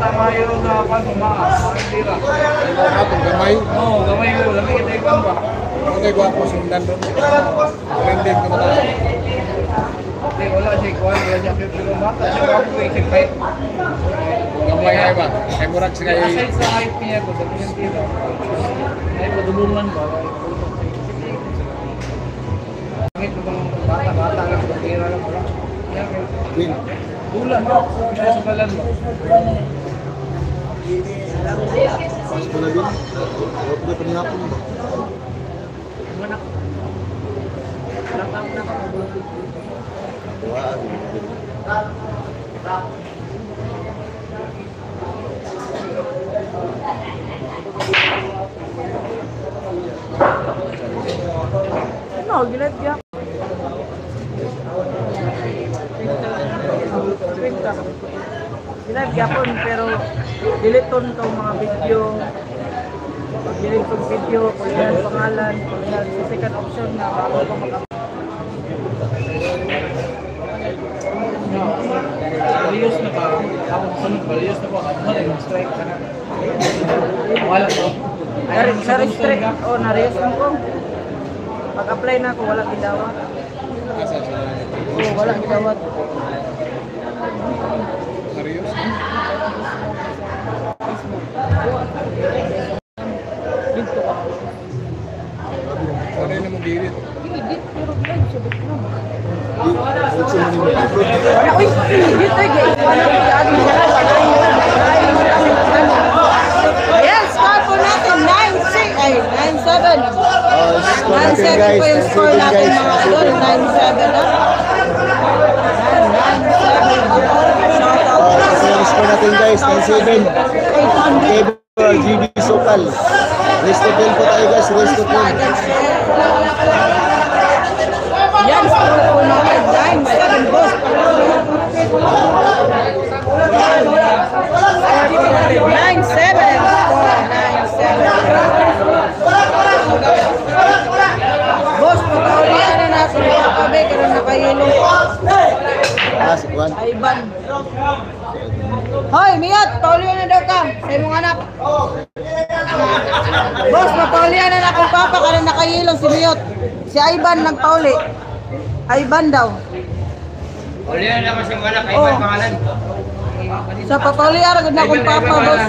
Tama yun na tira. Gamay. Oo, gamay yun. Lamig kita ikon ba? Okay, gwapo sundan doon. Trending ko na. Hindi, wala siya ikuan. Wala siya pero mata. Siya ako isip kahit. Gamay ay ba? Kay murag si kay Aside sa height niya ko, sa kanyang tira. Ay, padulungan ba? Bakit itong bata lang, tira lang ba? Win. Bulan. Kaya sa balan ba? Mas pala din. Huwag na panihapon ba? Wah. Ano, gilat ya. Gilat yapon pero diliton ka mga video. Pag delete kong video, kulihan pangalan, kulihan sa second option na bago ka mag- Parehas na ba? Ako sunod, parehas na ba? Ano na yung strike ka na? Wala ko. Sa restrict, oh, na-reus mo ko. Pag-apply na ako, wala gidawat. Oo, wala gidawat. Dito ka. Sanay na mong girit. Uy, dito gay. Ano ko gagawin ka na? Yes, score po natin 9-6 ay 9-7. Score natin 9-7 guys. po yung score 9-7 natin guys. mga idol. 9-7 na. 9-7. Shout out. Ito yung score natin guys. 9-7. 800. Favor GB Sokal. Race to 12 po tayo guys. Race to 12. Yan, score po natin 9-7 boss. 9-7. Boss, pagkaulian na natin mga kabe, karoon nakahilo. Si Juan. Ivan. Hoy, Miyot, paulian na daw ka sa imong anak. Boss, mapaulian na akong papa, karoon nakahilo si Miyot. Si Ivan nagpauli. Ivan daw. Ulihan na kasi wala kay Oh. pangalan. Sa papaulian na akong papa, boss.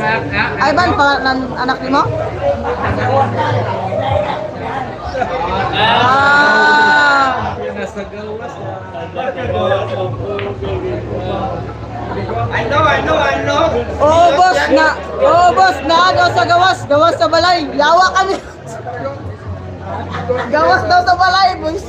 Ivan, pangalan anak ni mo? Ah! Nasa gawas. Oo, boss, na daw sa gawas sa balay. Yawa kami. Gawas daw sa balay, boys.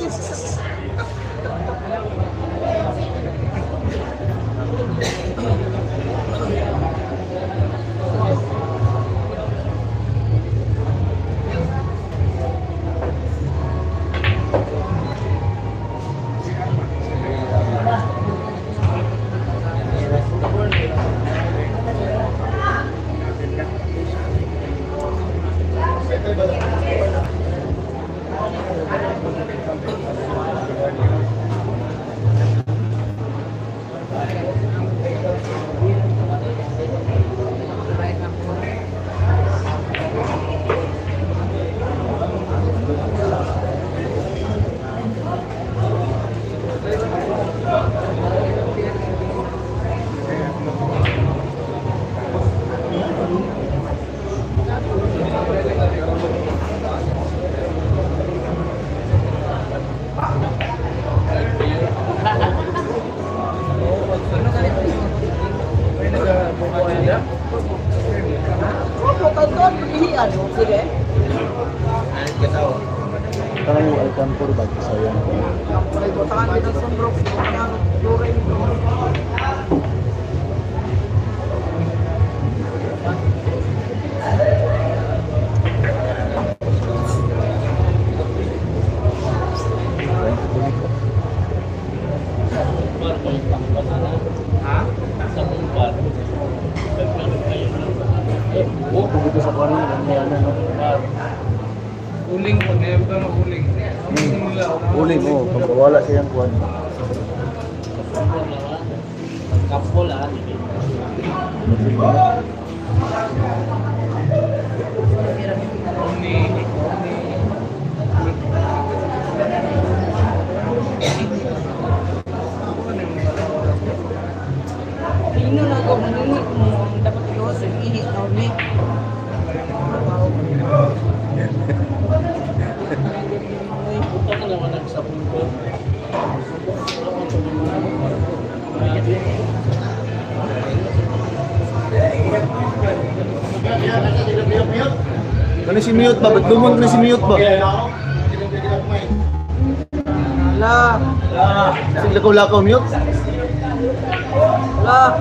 Sige. Parang yung Alcanfor ba? Sayang. May butangan din ng sunrok. Butangan ng fluorine. Dito sa kanin, ano. Uling mo, hindi ba na uling? Uling mo, pagkawala siyang kuwan. Kapol ah. Ino na ako, maningit mo. Dapat ikaw sa ihi na uli. Ano si mute ba? Ba't lumon na si mute ba? Wala. Kasi lakaw-lakaw mute? Wala.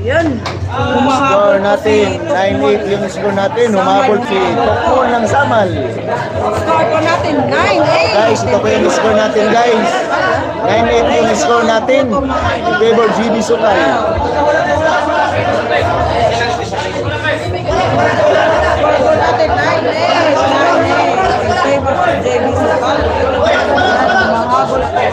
Ayan. Score natin, 9-8 yung score natin. Humabol si Tokmon ng Samal. Score po natin, 9-8. Guys, ito po yung score natin guys. 9-8 yung score natin. In favor GB Sukal. Score po natin, 9-8. 9-8. In favor si JB Sokal. Mahabol po.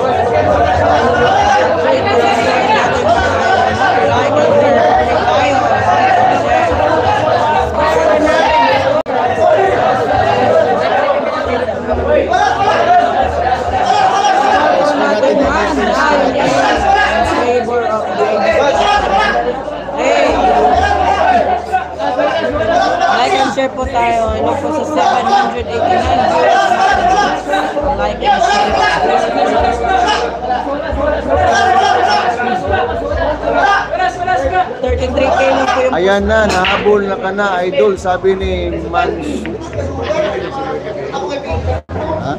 Share po tayo. Ino po sa 789 viewers natin. Like and share. 33K lang po yung Ayan na, nahabol na ka na, idol, sabi ni Mans. Ha?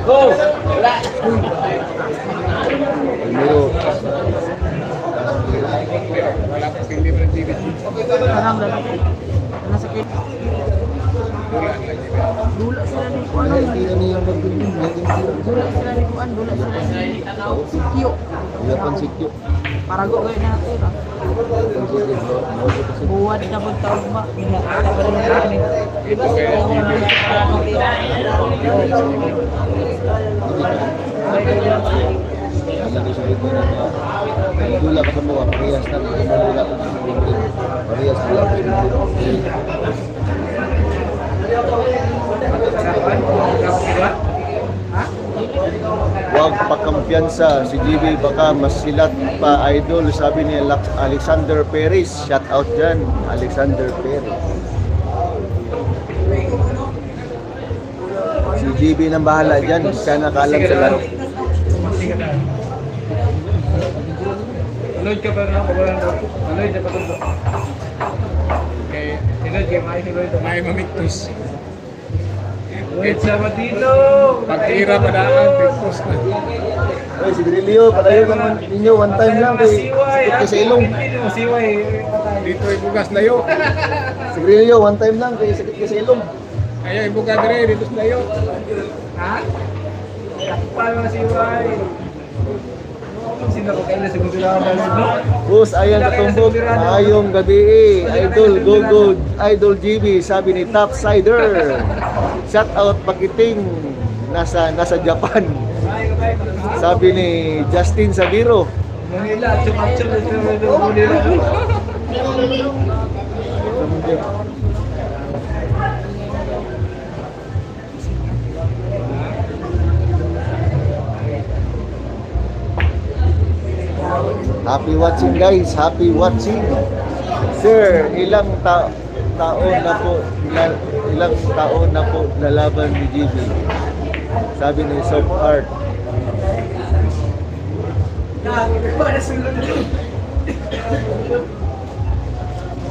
Go! Wala! Primero. Wala pa pili ng TV. Parang lalaki. Nasakit. Dula sila ni Kuan. Dula sila ni Kuan. Dula sila ni Sikyo. Parago kayo na natira. Buwad na pag taog ba? Tapos na kami. Dula ka sa mga parehas na dula ka sa mga parehas na Huwag pakampiyansa si GB, baka mas silat pa idol, sabi ni Alexander Perez. Shout out dyan, Alexander Perez. Si GB nang bahala dyan, siya nakalam sa laro. Load ka pa na ako wala na. Load ka pa to. Okay, load ka may mamiktos. Wait sama dito. Pagtira pa daan, piktos na. Oy, si Grilio, palayo naman ninyo, one time lang kay sa ilong. Siway. Dito ay bugas layo. Si Grilio, one time lang kay sakit ka sa ilong. Ayaw ibuga dire dito sa layo. Ha? Paano siway? Sino ko kayo sa gubernador no? Bus, ayan katumbok. Ayong gabi Idol Gogo, Idol GB, sabi ni Topsider. Shout out Pakiting, nasa Japan. Sabi ni Justin Sabiro. Manila, chup-chup sa Manila. Happy watching guys, happy watching. Sir, ilang taon na po lalaban ni GB? Sabi ni Soft Heart.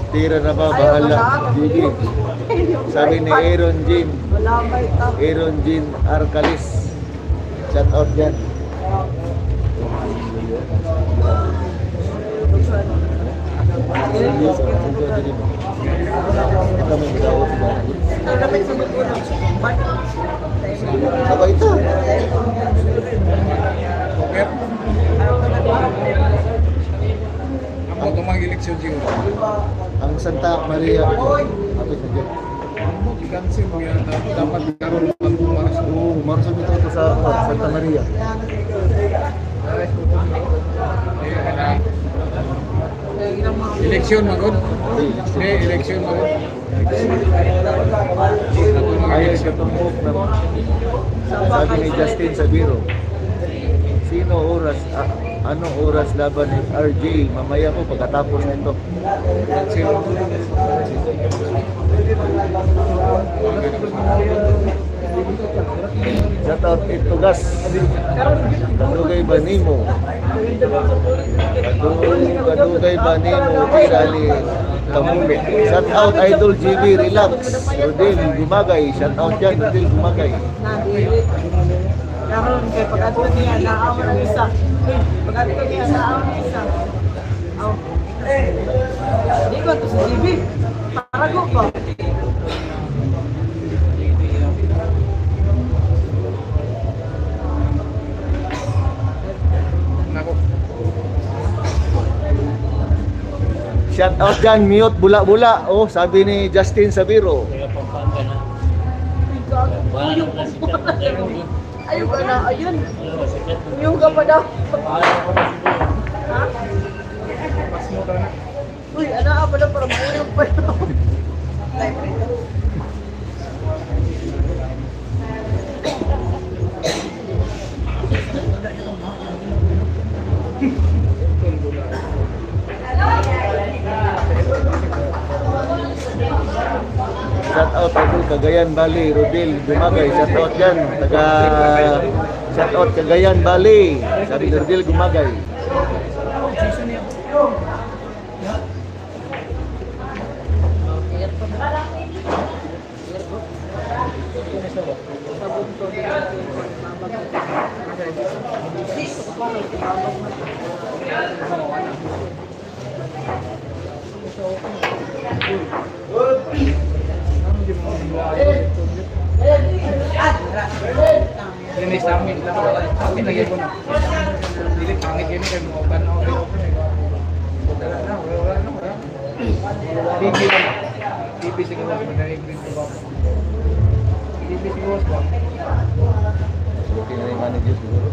Tira na ba, bahala GB? Sabi ni Aaron Jean. Aaron Jean Arcalis. Shout out yan. Apa itu? Ako tumag-eleksyon siguro. Ang Santa Maria. Kapit na dyan. Mo gikansi mo yan dapat karon ang Marso. Oo, Marso nito sa Santa Maria. Eleksyon magod. Eleksyon magod. Ayun, katumbok na. Sabi ni Justin Sabiro. Sino oras, anong oras laban ni RJ? Mamaya po pagkatapos nito. Shout out Itugas. Kadugay Banimo. Kadugay Banimo. Tirali Kamulo. Shout out Idol GB Relax. Rodel Gumagay. Shout out yan. Rodel Gumagay. Karon kay pag-ato niya naawa ng isa. Pag-ato niya naawa ng isa. Aw. Di ko to sa GB. Parago ko. Shout out dyan, mute, bula-bula. Oh, sabi ni Justin Sabiro. Ayun ka na, ayun. Yung ka pa daw. Ha? Uy, ano ka pa daw para mauyong pa daw. Shout out Idol Cagayan Bali, Rodel Gumagay. Shout out dyan, shout out Cagayan Bali. Sabi ni Rodel Gumagay. Linis namin lang. Amin lagi ko na. Dili pangit yun kay mo ban okay. Wala na. TV siguro na i-green ko ba. TV siguro ba. Okay na yung manager siguro.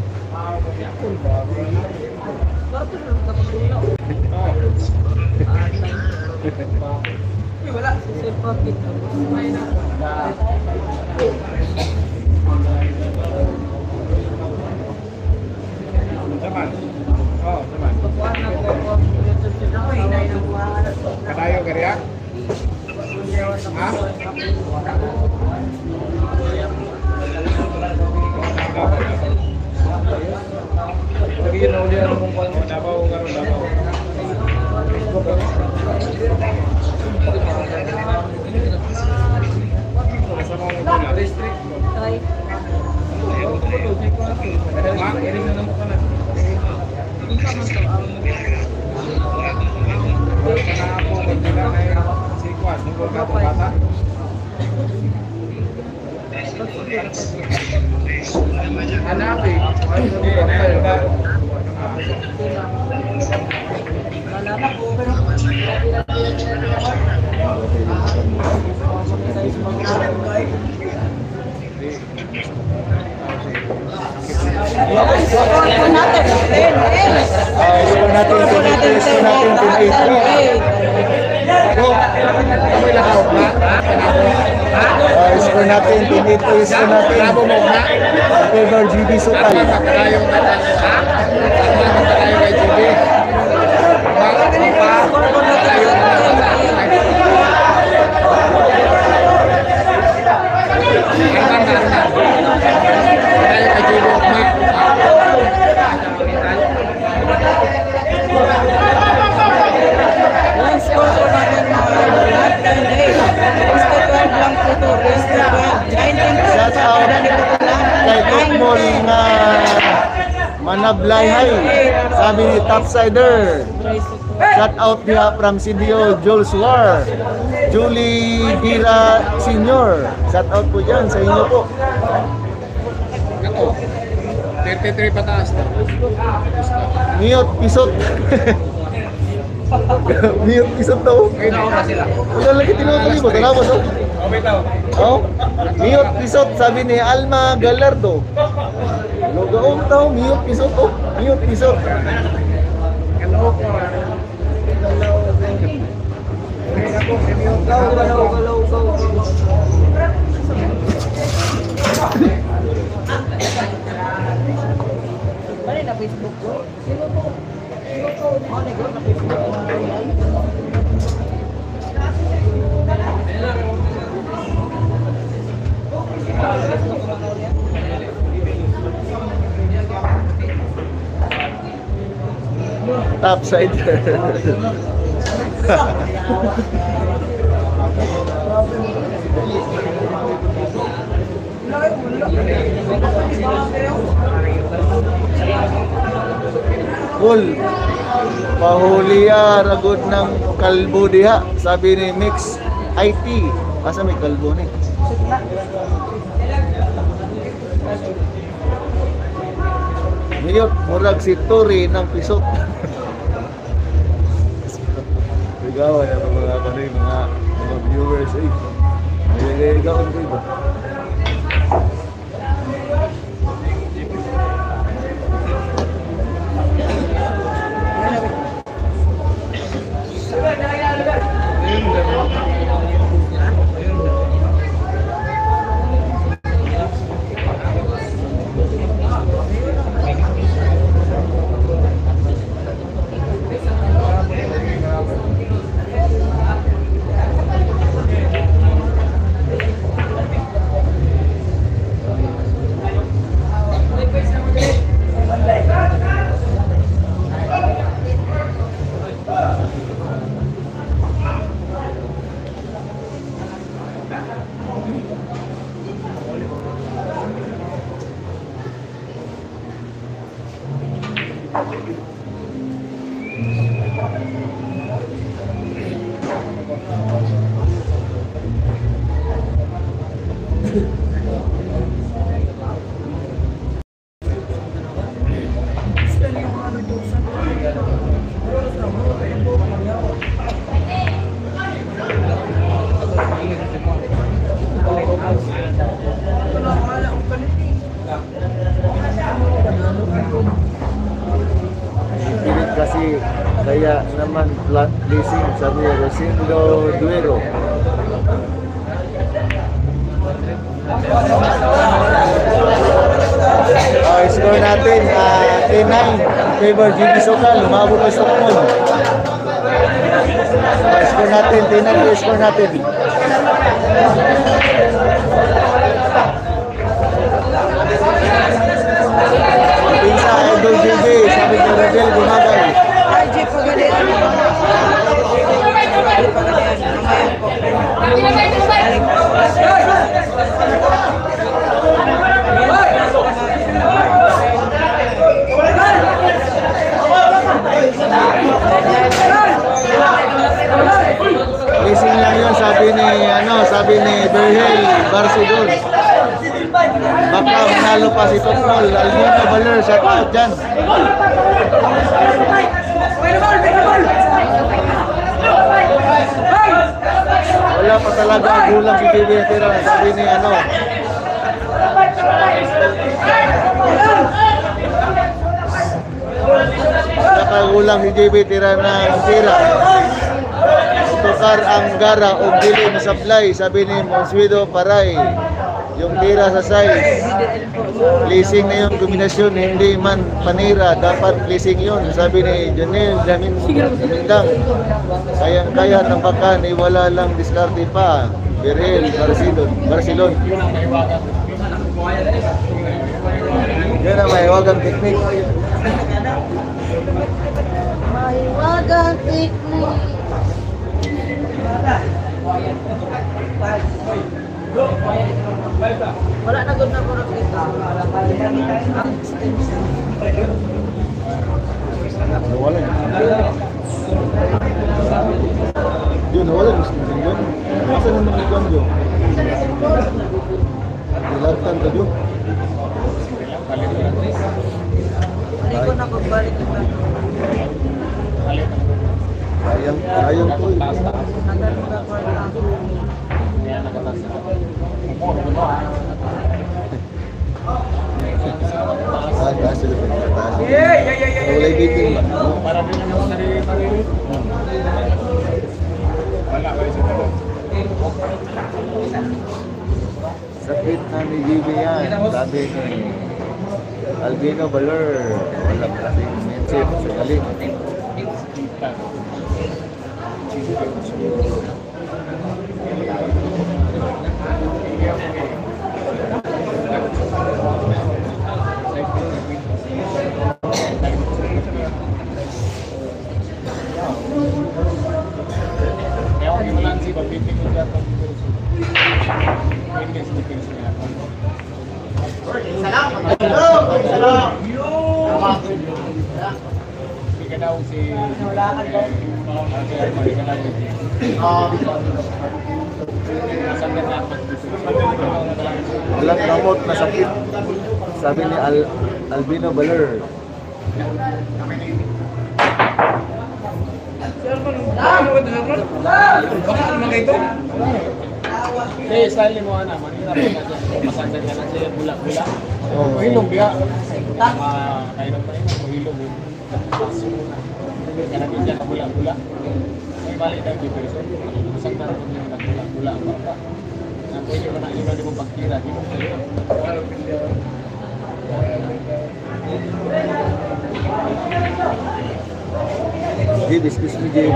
Wala, sisipapit. Saman. Oh, saman. Kadayo kaya? Ha? Lagi yun na uli ang mong pang Davao karon Davao. Sa mga mga district mo. Ay. Ma, iring na lang ko na. Kana ako magdala na si Kwan, nung ka bata. Anak eh. Score po natin, 10-8. Score natin, Score po natin, 10-8. Score natin, 10-8 score natin. Bravo mo na. Favor GB Sukal. Tayo kay JB. Score po natin, 10-8. Yung score po natin mga lahat, 10-8. Basta 12 lang po ito. Basta 12. Giant team po Shout sa out Dani po lang. kay Tukmol nga Manablayhay. Sabi ni Topsider. Shout out niya from CDO Jules War. Julie Gira Senior. Shout out po dyan sa inyo po. Ito. 33 pataas na. Miyot Pisot. Miyot Pisot daw. Ngayon ako na sila. Wala lagi tinutuloy mo. Talabas oh. Oh, Miyot Pisot, sabi ni Alma Gallardo. Logaong tao, Miyot Pisot oh. Miyot Pisot. Bali na Facebook ko. Sino po? Oh, nag-go na Facebook ko. Topsider. Cool. Pahuliya ragod ng kalbo diha, sabi ni Mix IT. Asa may kalbo ni? Miyot, murag si Tori ng Pisot. Ligawan ang mga kanay, mga viewers eh. Ligawan ko iba. Kasi kaya naman flat blessing, sabi ni Rosindo Duero. Score natin 10-9 favor GB Sokal, lumabot ang Stockmon. Score natin 10-9, score natin. Pinsa Idol GB, sabi ni Rodel Gumagay. RJ Pagalian. RJ Pagalian. Mamaya po. Blessing lang yun, sabi ni Berhel Barcidon. Baka manalo pa si Tokmol. Albino Baler, shout out dyan. Wala pa talaga ang gulang si JB Tira. Sabi ni ano. Nakagulang si JB Tira ng tira. Tukar ang gara o dili mo supply. Sabi ni Monswido Paray. Yung tira sa size. Leasing na yung kombinasyon, hindi man panira. Dapat leasing yun. Sabi ni Jonel Damindang. Kayang-kaya tampakan, wala lang diskarte pa. Berhel, Barcelon. Yan ang mahiwagang teknik. Mahiwagang teknik. Wala na good na po dito. Nawala yun, nawala yun. Masa naman ikaw yun? Nilagtan ka yun. Hindi ko na pagbalik ito. Sayang po eh. Nagal mo na po lang. Taas sila pinataas. Wala bitin ba? Para din naman sa sarili. Wala kayo sa dalawa. Sakit na ni JB yan. Sabi ni Albino Baler. Wala klaseng mindset sa galing. Kaya kung iwalan si Babiting ko siya pag hindi ka daw si Walang kamot na sakit. Sabi ni Albino Baler. Hey, style mo ana, manila pa na masandan ka na siya bulak-bulak. Oo. Hilog biya. Kailan pa rin mo hilog. Kana din ka bulak-bulak. May balik daw di person. Masandan ko din ka bulak-bulak pa. Na pwede mo na iba di mo pagkira, di mo kayo. JB, excuse me JB.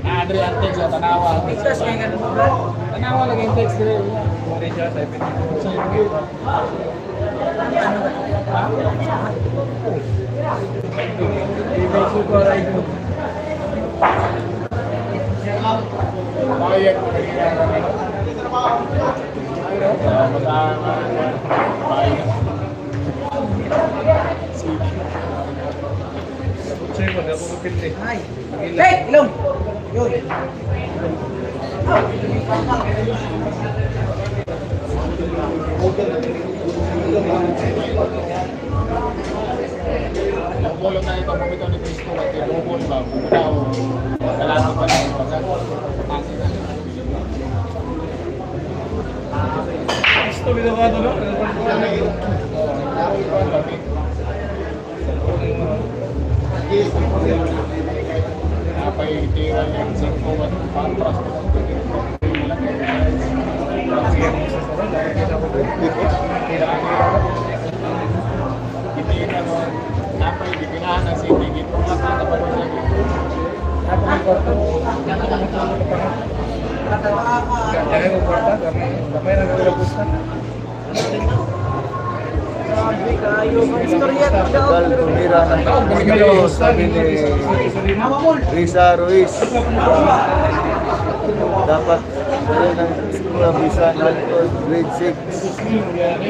Andre antes sa tanawa. Tanawa lagi yung text dire. Hey, ilong! Yun. Nagbolong na ito, bumitaw ni Cristo at ibubol ba? Bumitaw. Salamat pa lang. Pagkakasi na. Cristo, bitaw ka ito, no? Napay-tira yung 5 at patras. Napay bibinahan na si Bigit kung nakatapan mo siya. Jangan lupa, kami na nagulabos na. Grabe kayo. Ang istorya ko daw. Tagal tumira ng pamilyo, sabi ni Risa Ruiz. Dapat rin ang school of visa natin, grade 6.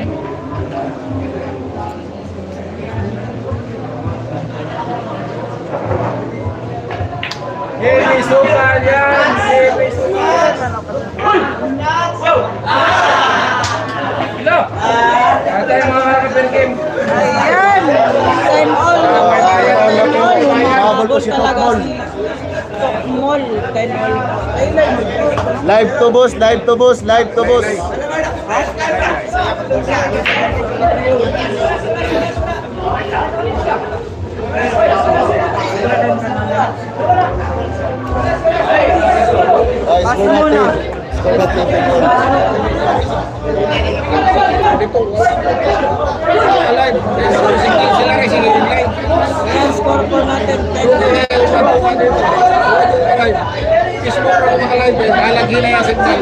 Heavy sukal yan! Heavy sukal! Hello! Kaya tayo mga kapatid. Ayan! Time all na po. Time all. Habol po si Talaga Tokmol. si Tokmol. Time all. Live to boss, live to boss, live to boss. Ay, score natin. Score natin. Alive! Sila rin sila live. Ayan, score po natin. Time all. Kismo ko mga live. Halagi na yung signal.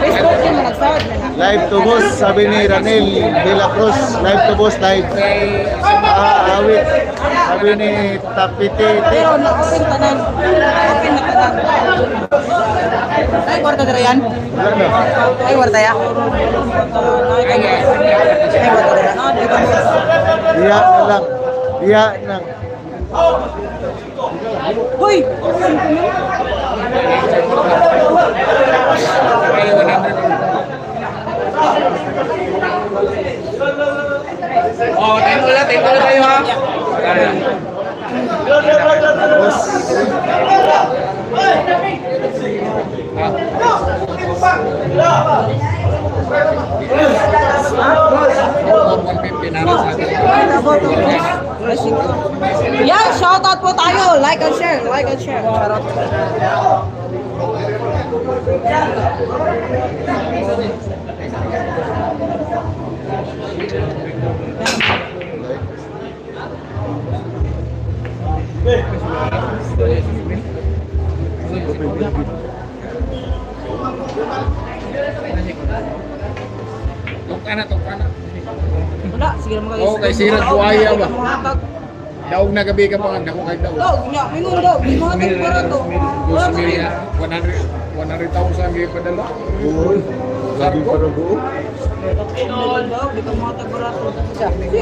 Facebook yung nagsahod na nga. Live to boss, sabi ni Ranel de la Cruz. Live to boss, live. Awit. Sabi ni Tapiti. Pero na-open tanan. Open na tanan. Ay, kwarta dira yan? Wala na. Ay, kwarta ya? Ay, kwarta dira. Diya na lang. Diya na. Hoy! Oh, tayo ulit tayo ha. Boss. Yan, shoutout po tayo. Like and share. Like and share. Shoutout. Tukana. Wala, sige naman kayo. Oo, kay Sirat Buhaya ba? Muhatag. Daog na gabi ka pa nga, dako kay daog. Daw, nya, mingon daw. Di muhatag para to. Wala Dos sa million, 100,000 gaya pa dala. Uy. Sabi para doon. daw. Di ka muhatag para to. Siya, gabi.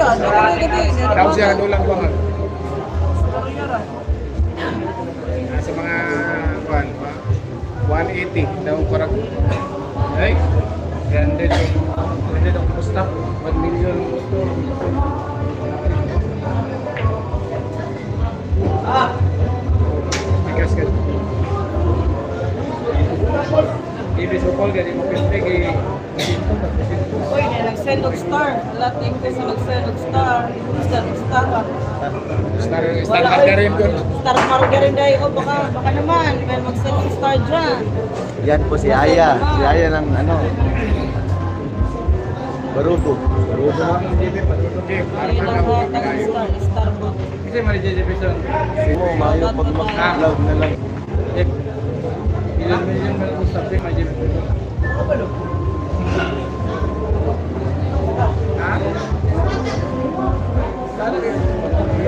Daw siya dulang ba nga? Sa mga kuan pa 180 daw para. Ay. Yan din ang pusta 1 million. Bigas ka. Ibig mo call gani mo pwede Uy, nag-send og star. Wala tayong kasi nag-send og star. Star. Standard ka rin doon. Star margarin dahil. O baka naman. May mag-send og star dyan. Yan po si Aya. Si Aya ng ano. Baruto. Baruto na. Ayun lang po tagang star. Star po. Kasi mali JJ Sino, mayo pag mag-vlog na lang. Ilan million na po sa prima JJ.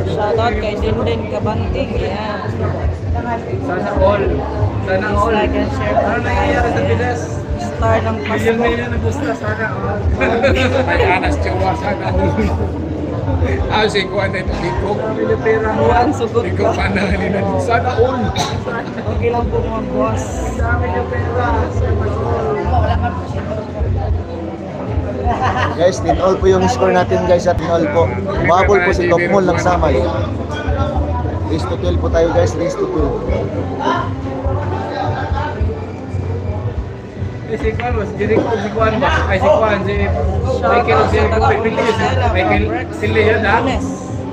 Shoutout kay Dinden Kabantig. Yan. Sana all. Sana all. Like and share po Ano nangyayari sa tayo. Pinas? Star ng Pasko. Million na gusto. Sana all. May anas tiyawa. Sana all. Si Kuan na ito. Ikaw. Pilipira. Juan Sugot Ikaw ko. panahali na. Sana all. Okay lang po mga boss. Dami niya pera. Guys, 10-all po yung score natin guys at 10-all po. Umabol po si Tokmol ng Samay. Race to 12 po tayo guys, race to 12. Si Kuan was jadi ko si Kuan ba? Ay si Kuan si Michael si Michael Sili yan ha.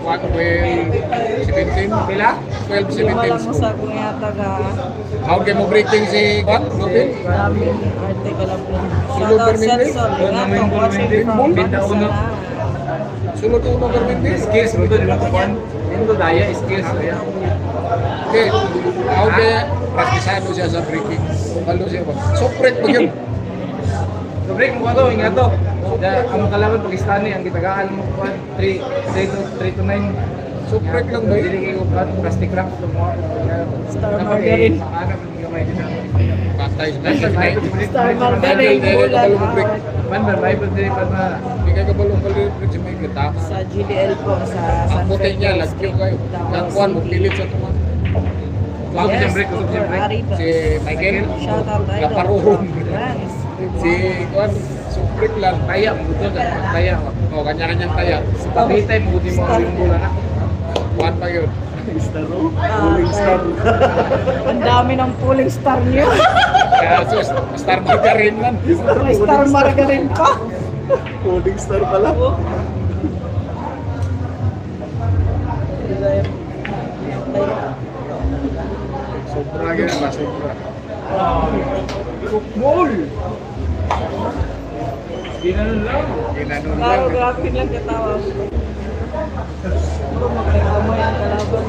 Kuan ko 17 pila? 12 Iwalan mo 17. sa kung yata ga. How kay mo breaking si Kuan? Lupin? Maraming arte ka lang po. Sulod Shoutout Perminte? Celso. Ingatong watching from Bangsanan. Sunod uno perminte. Skills mo doon lang Kuan. Indo daya skills ya. Okay. How kay praktisado siya sa breaking. Balo siya ba? Sopret mo yun. So break mo to, ingat to. Ang kalaban Pakistani, ang gitagaan mo ko 3 to 9. So break lang ba? Dili kayo plastic wrap to mo. Star Margarine. Ano man gamay din. Patay Star Margarine. Ulan. Man ba Bible din pa na Hindi kayo kabalong-balong si may kita. Sa GDL po, sa San Ang puti niya, Fernando lagyo Street, kayo. Davao Ang kuhan mo, City. pilit sa tuman. Usap Yes, yung break, usap Dr. yung break. Ariba. Si Michael, Shout out idol. Laparuhon. Yes. Si kuhan, suprik lang. Taya, buto na. Taya. O, kanya-kanyang taya. Pagkitay, buti mo ang bola na. Kuhan pa yun. Ang dami ng pulling star niyo. Kaya sus, star margarine lang. May Star Margarine pa. Coding star pala. Sobra ganyan ba? Sobra. Mall! Ginanon lang. Ginanon Klaro, lang. grabe lang katawa. Puro magrekamay ang kalaban.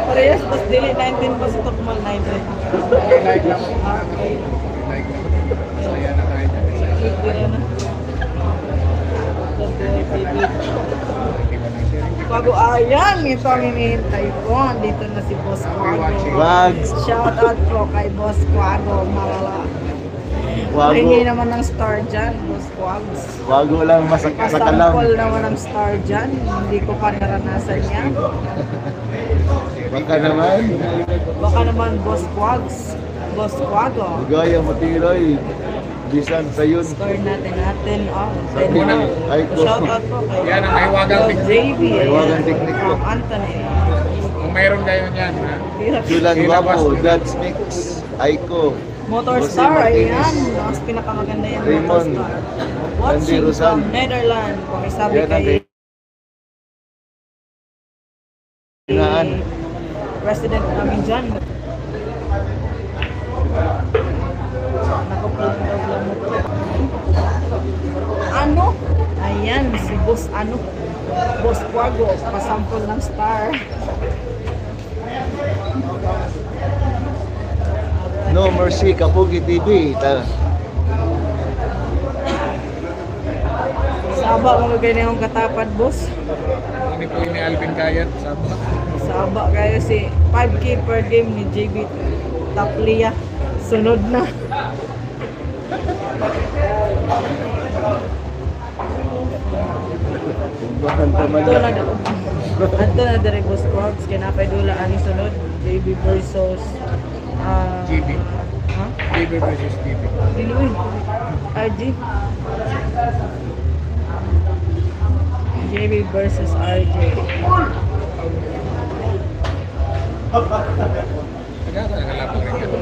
Parehas, pas dili 19 pas tukmal 19. Like lang. Like lang. Saya na tayo. Dili na. Bago ayan, ito ang hinihintay ko. Dito na si Boss Quago. Wags. Shout out po kay Boss Quago, malala. Wago. Hingi naman ng star dyan, Boss Quags. Wago lang masakalam. Pasampol naman ng star dyan. Hindi ko pa naranasan yan. Baka naman. Baka naman Boss Quags. Boss Quago. Gaya mo tiroy. Bisan sa yun. Score natin. Oh, Sabi ng Aiko. Shout out po kay Yan ang mahiwagang Dog JB. Mahiwagang technique po. From Anthony. Kung mayroon kayo niyan, ha? Julan Guapo, Dad's Mix, Aiko, Motor Jose Star, Martinez. ayan. Mas pinakamaganda yan, Motor Raymond. Star. Andy Watching Rosal. from Netherlands. Pakisabi Yan ang kay Hinaan. President namin dyan. Nakaplug daw lang mo to. Ano? Ayan, si Boss ano? Boss Quago, pasampol ng star. No Mercy, Kapugi TV. Saba mga ganyan yung katapad, boss. Ini po ni Alvin Kayat. Sabi. Saba kayo si 5K per game ni JB Taplia. Sunod na. Anto na dari Boss Quags. Kinapay dula ani sunod. JB versus JB. Ha? JB versus JB. Diluin. RG. JB versus RJ. Nakalapag rin ka.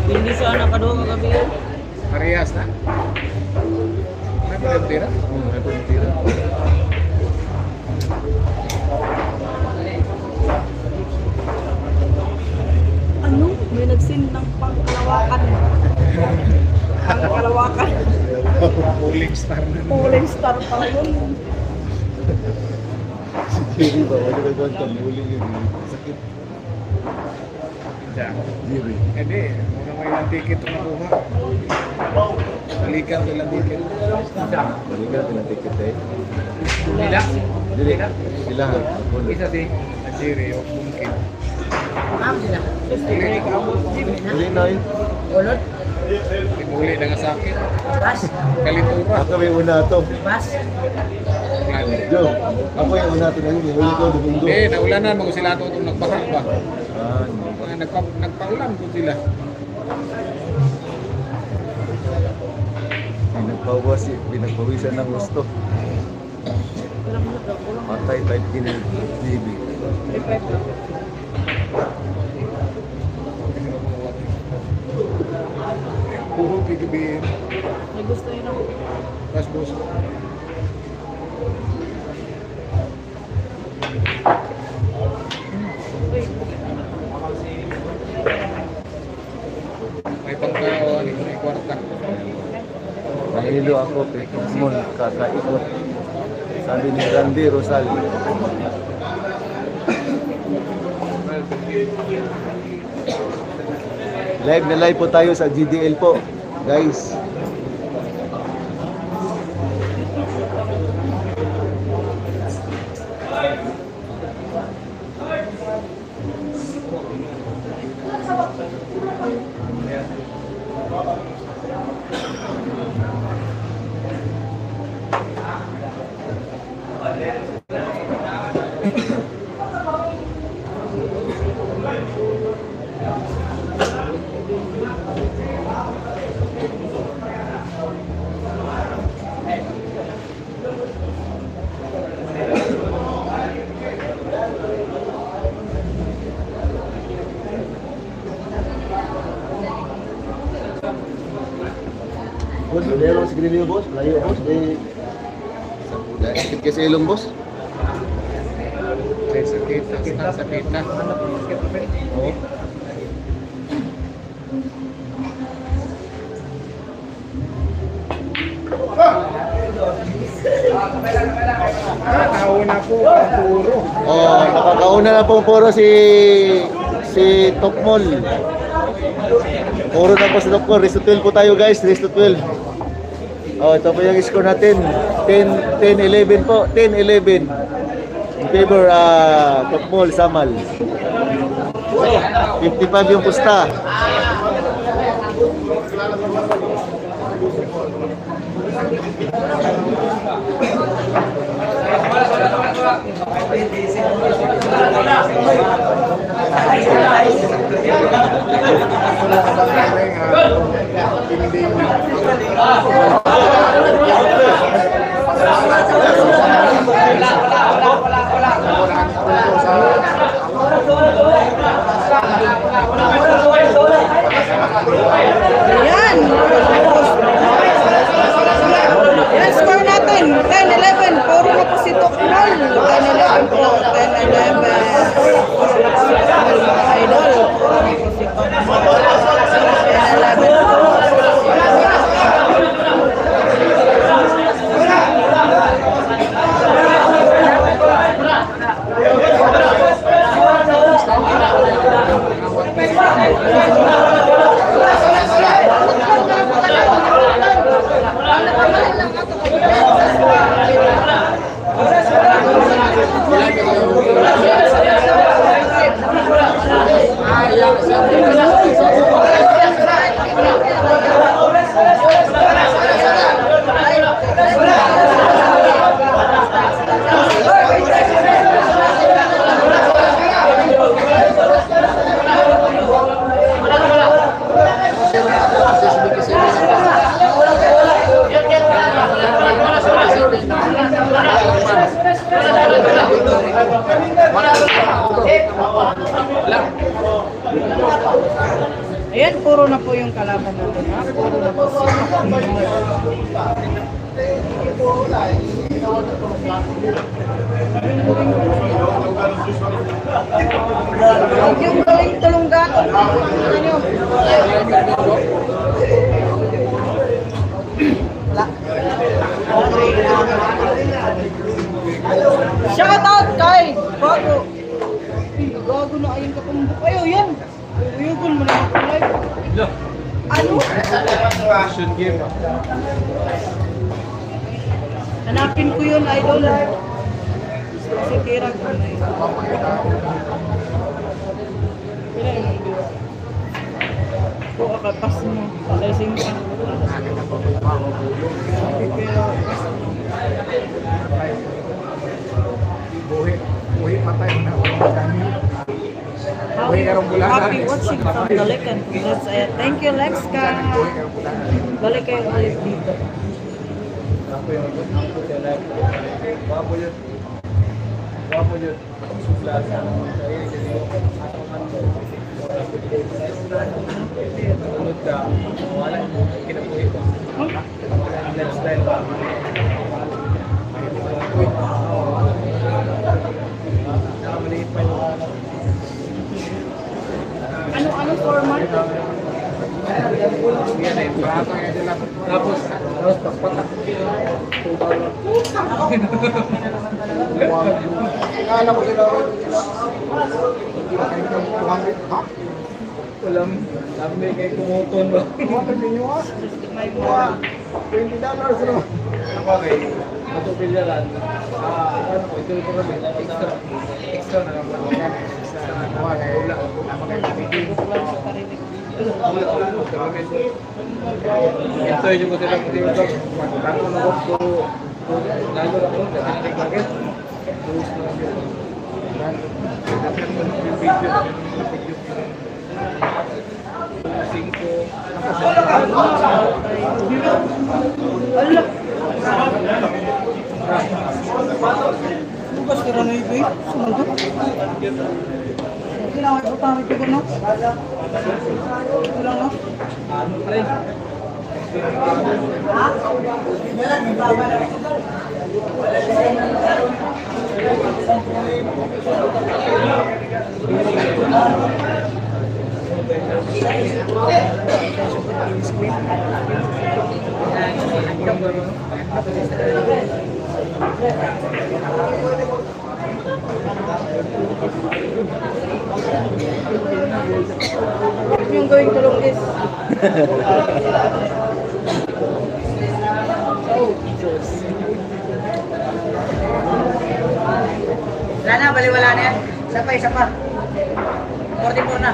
Hindi sa anak ka doon kagabi yun. Parehas na. Ano ba yung tira? Ano? May nag-send ng pangkalawakan. Pangkalawakan. Pulling star na. Pulling star pa yun. Hindi ba? Wala ka doon kambuling yun. Sakit. Diyan. Diri. Hindi. Muna may ilang ticket ito nakuha. Balikan ko ilang ticket. Balikan ko ng ticket eh. Nila? Dili. Sila ha. Isa si Ajiri o Bungkit. Dili na yun. Timuli na nga sakit. Kalitura. Ako may una to. Plan. Jo, ako yung una to na yun. Huli ko dumundo. Eh, naulanan mo sila ito itong nagbaha ba? Ah, Mga nagpaulan po sila. pinagpawisan ng gusto. Patay type kinil-TV. Puro pigabihin. May gusto yun ako. Tapos boss. May pangkaon, may kwarta. Nahilo ako, Pekmon, kakaikot. Sabi ni Randy Rosal. Live na live po tayo sa GDL po, guys. Boss, meron si Grillo, boss. Layo, boss. Sakit kasi ilong, boss. Sakit na. Oo. Nakakauna po ang puro. Oh, nakakauna na pong puro si Tokmol. Puro na po si Tokmol. Race to 12 po tayo, guys. Race to 12. Oh, ito po yung score natin. 10-11 po. 10-11. In favor Tokmol, Samal. 55 yung pusta. Yan! Yan, score natin. 10-11. Puro na po si Tokmol. 10-11 po. 10-11. Puro na po si Tokmol, mga idol. Puro na po si Tokmol. 10-11 po. Ayan, puro na po yung kalaban natin. Ha? Puro na po yung galing tulong gato. Shout out kay Bago. Gago na ayun ka pang bukayo. Yan. Uyugon mo na ako live. Ano? Fashion game. Hanapin ko yun, idol. Kasi tira ko na yun. Pila yung video. Kung akapas mo, pakasing ka. Buhi patay na. Happy watching from Dalikan. Thank you, Lexka. Balik kayo ulit dito. Ano format? Tapos pagpatak. Kala ko sila. Ha? Walang lamig kay kumuton ba? May mga $20 no? Okay. Matupil yan lang. Ano ko, ito ito kami. Extra na lang. Ito yung ko sila kung ito. Magkano na ko lalo na ko. Dahil bakit? Terus na lang yun. Dapat mo yung video. Cinco. bukas tira na ito. Sumunod. Kailangan ko tama ito ko no? Kulang no? Yung gawing tulong is Wala na, baliwala na yan. Isa pa, isa pa. 44 na.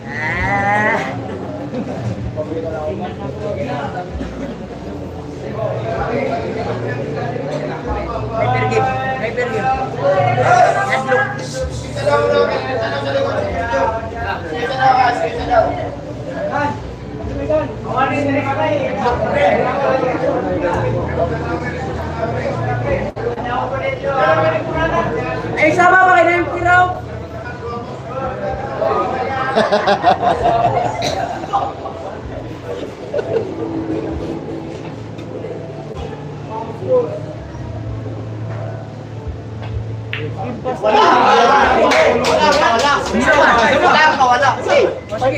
Ah. Paper game. Paper game. Yes, look. Ay, sama ba kayo na yung piraw?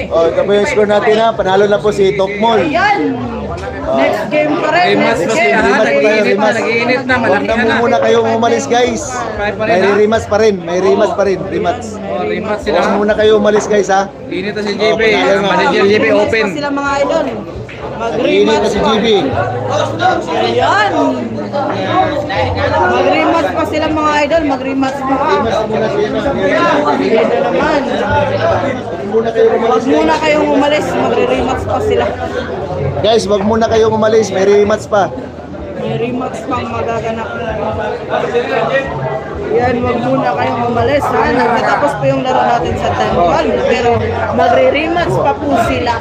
Oh, ito po yung score natin ha. Panalo na po si Tokmol. Ayan! Next game pa rin. Rematch Next pa game. siya. Nag-iinit na, nag-iinit na, Huwag malaki na na. muna kayong umalis guys. May rematch pa rin. May rematch pa rin. Rematch. Oh, rematch sila. Huwag muna kayo umalis guys ha. Init na si JB. panalo na. Manager JB Mag-rematch open. pa sila mga idol. Nag-iinit na si GB. Ayan! Mag-rematch pa sila mga idol. Mag-rematch pa. Rematch muna sila. Ito naman. Huwag muna kayo Huwag umalis. muna kayong umalis. Magre-rematch pa sila. Guys, wag muna kayong umalis. May rematch pa. May rematch pang magaganap. Yan, wag muna kayong umalis ha. Nagtatapos po yung laro natin sa Tanban. Pero magre-rematch pa po sila.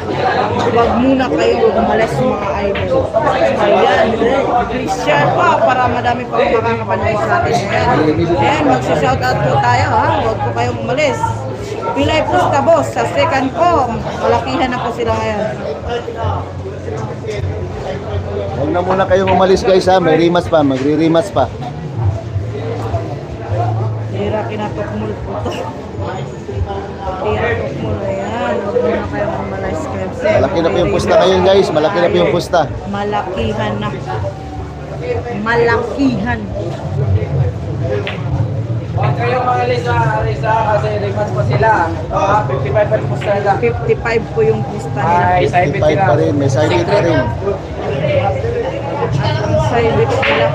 Wag muna kayong umalis mga idol. Ayan, please share pa para madami pang makakapanood sa atin. Ayan, magsa-shoutout po tayo ha. Wag po kayong umalis. Pilay po sa boss. Sa second po, malakihan na po sila ngayon. Huwag na muna kayong umalis guys ha. May rematch pa. Magre-rematch pa. Tira kinatukmul po to. Tira tukmul. Ayan. Huwag muna kayong umalis. Malaki na po yung pusta ngayon guys. Malaki na po yung pusta. Malakihan na. Malakihan. Huwag kayong maalis kasi rematch pa sila. 55 pa rin po sila. 55 po yung pusta nila. Ay, side 55 pa rin. May side pa rin. Ang silent nila.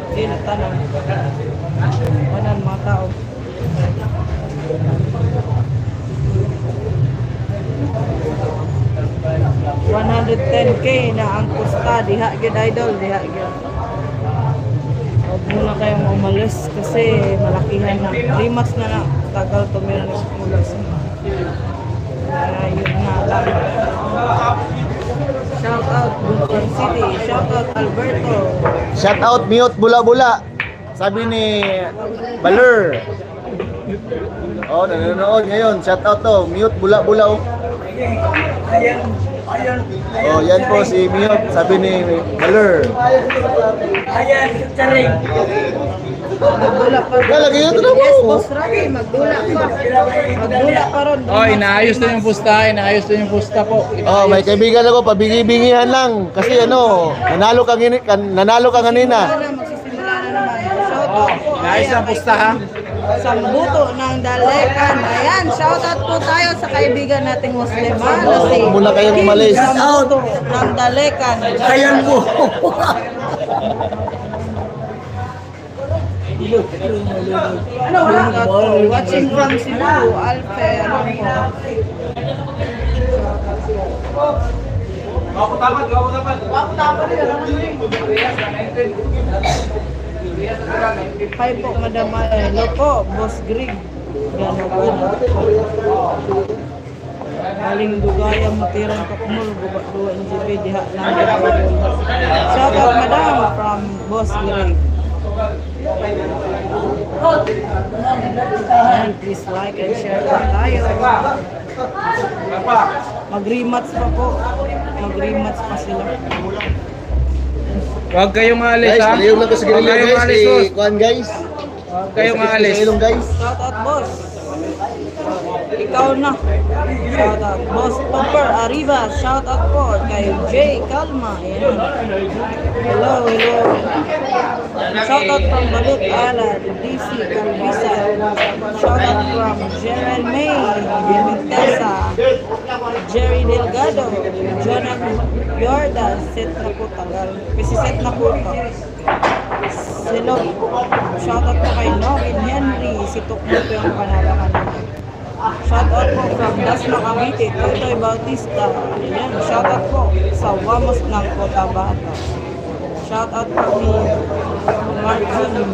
Hindi na tanong. Wanan mga tao. $110K na ang pusta. Diha gid idol. Diha gid. Huwag muna kayong umalis kasi malakihan na. Rematch na na. Tagal to meron na umalis. Yun nga lang. Shout out Bulacan City. Shout out Alberto. Shout out Mute Bula-Bula. Sabi ni Baler. Oh, nanonood ngayon. Shout out to Mute Bula-Bula. Oh. Oh, yan po si Miyot, sabi ni Maler. Magdula pa ron. Lagi yun, ito na Yes, mo. Boss Rocky, magdula pa. Magdula pa ron. Oh, inaayos na yung pusta, inaayos na yung pusta po. Oh, may kaibigan ako, pabingi-bingihan lang. Kasi ano, nanalo ka kanina. Sana, magsisimula na naman. Shout out po. Inaayos na ang pusta ha. Sa buto ng Dalekan. Ayan, shout out po tayo sa kaibigan nating Muslim. Oh, muna kayong umalis. Sa buto ng Dalekan. Ayan po. Watching from Cebu, Alfe, ano po. Hi po, Madam Hello po, Boss Greg. Gano'n po. Aling dugaya matirang kakmul, gubat dua NGP, diha lang. Shout out, Madam, from Boss Greg. And please like and share po tayo. Mag-rematch pa po. Mag-rematch pa sila. Huwag kayong alis Guys, ha. naliyong lang ko sa Huwag grilya kayong guys. alis, boss. Kuhan guys. Huwag kayong alis. Sa ilong guys. Shout out, boss. Ikaw na. Shout out, boss Popper Arriba. Shout out po kay Jay Calma. Ayan. Hello, hello. Shout out from Balut Alan, DC Calvisa. Shout out from Jeren May, Pimentesa, Jerry Delgado, Jonah Jordan, set na po tagal. Kasi set na po ito. Silog. Shoutout po kay Novin Henry. Si Tukmo po yung panalaman natin. Shoutout po from Dasma Cavite, Totoy Bautista. Ayan, shoutout po sa Wamos ng Cotabato. Shoutout po ni Mark Jun.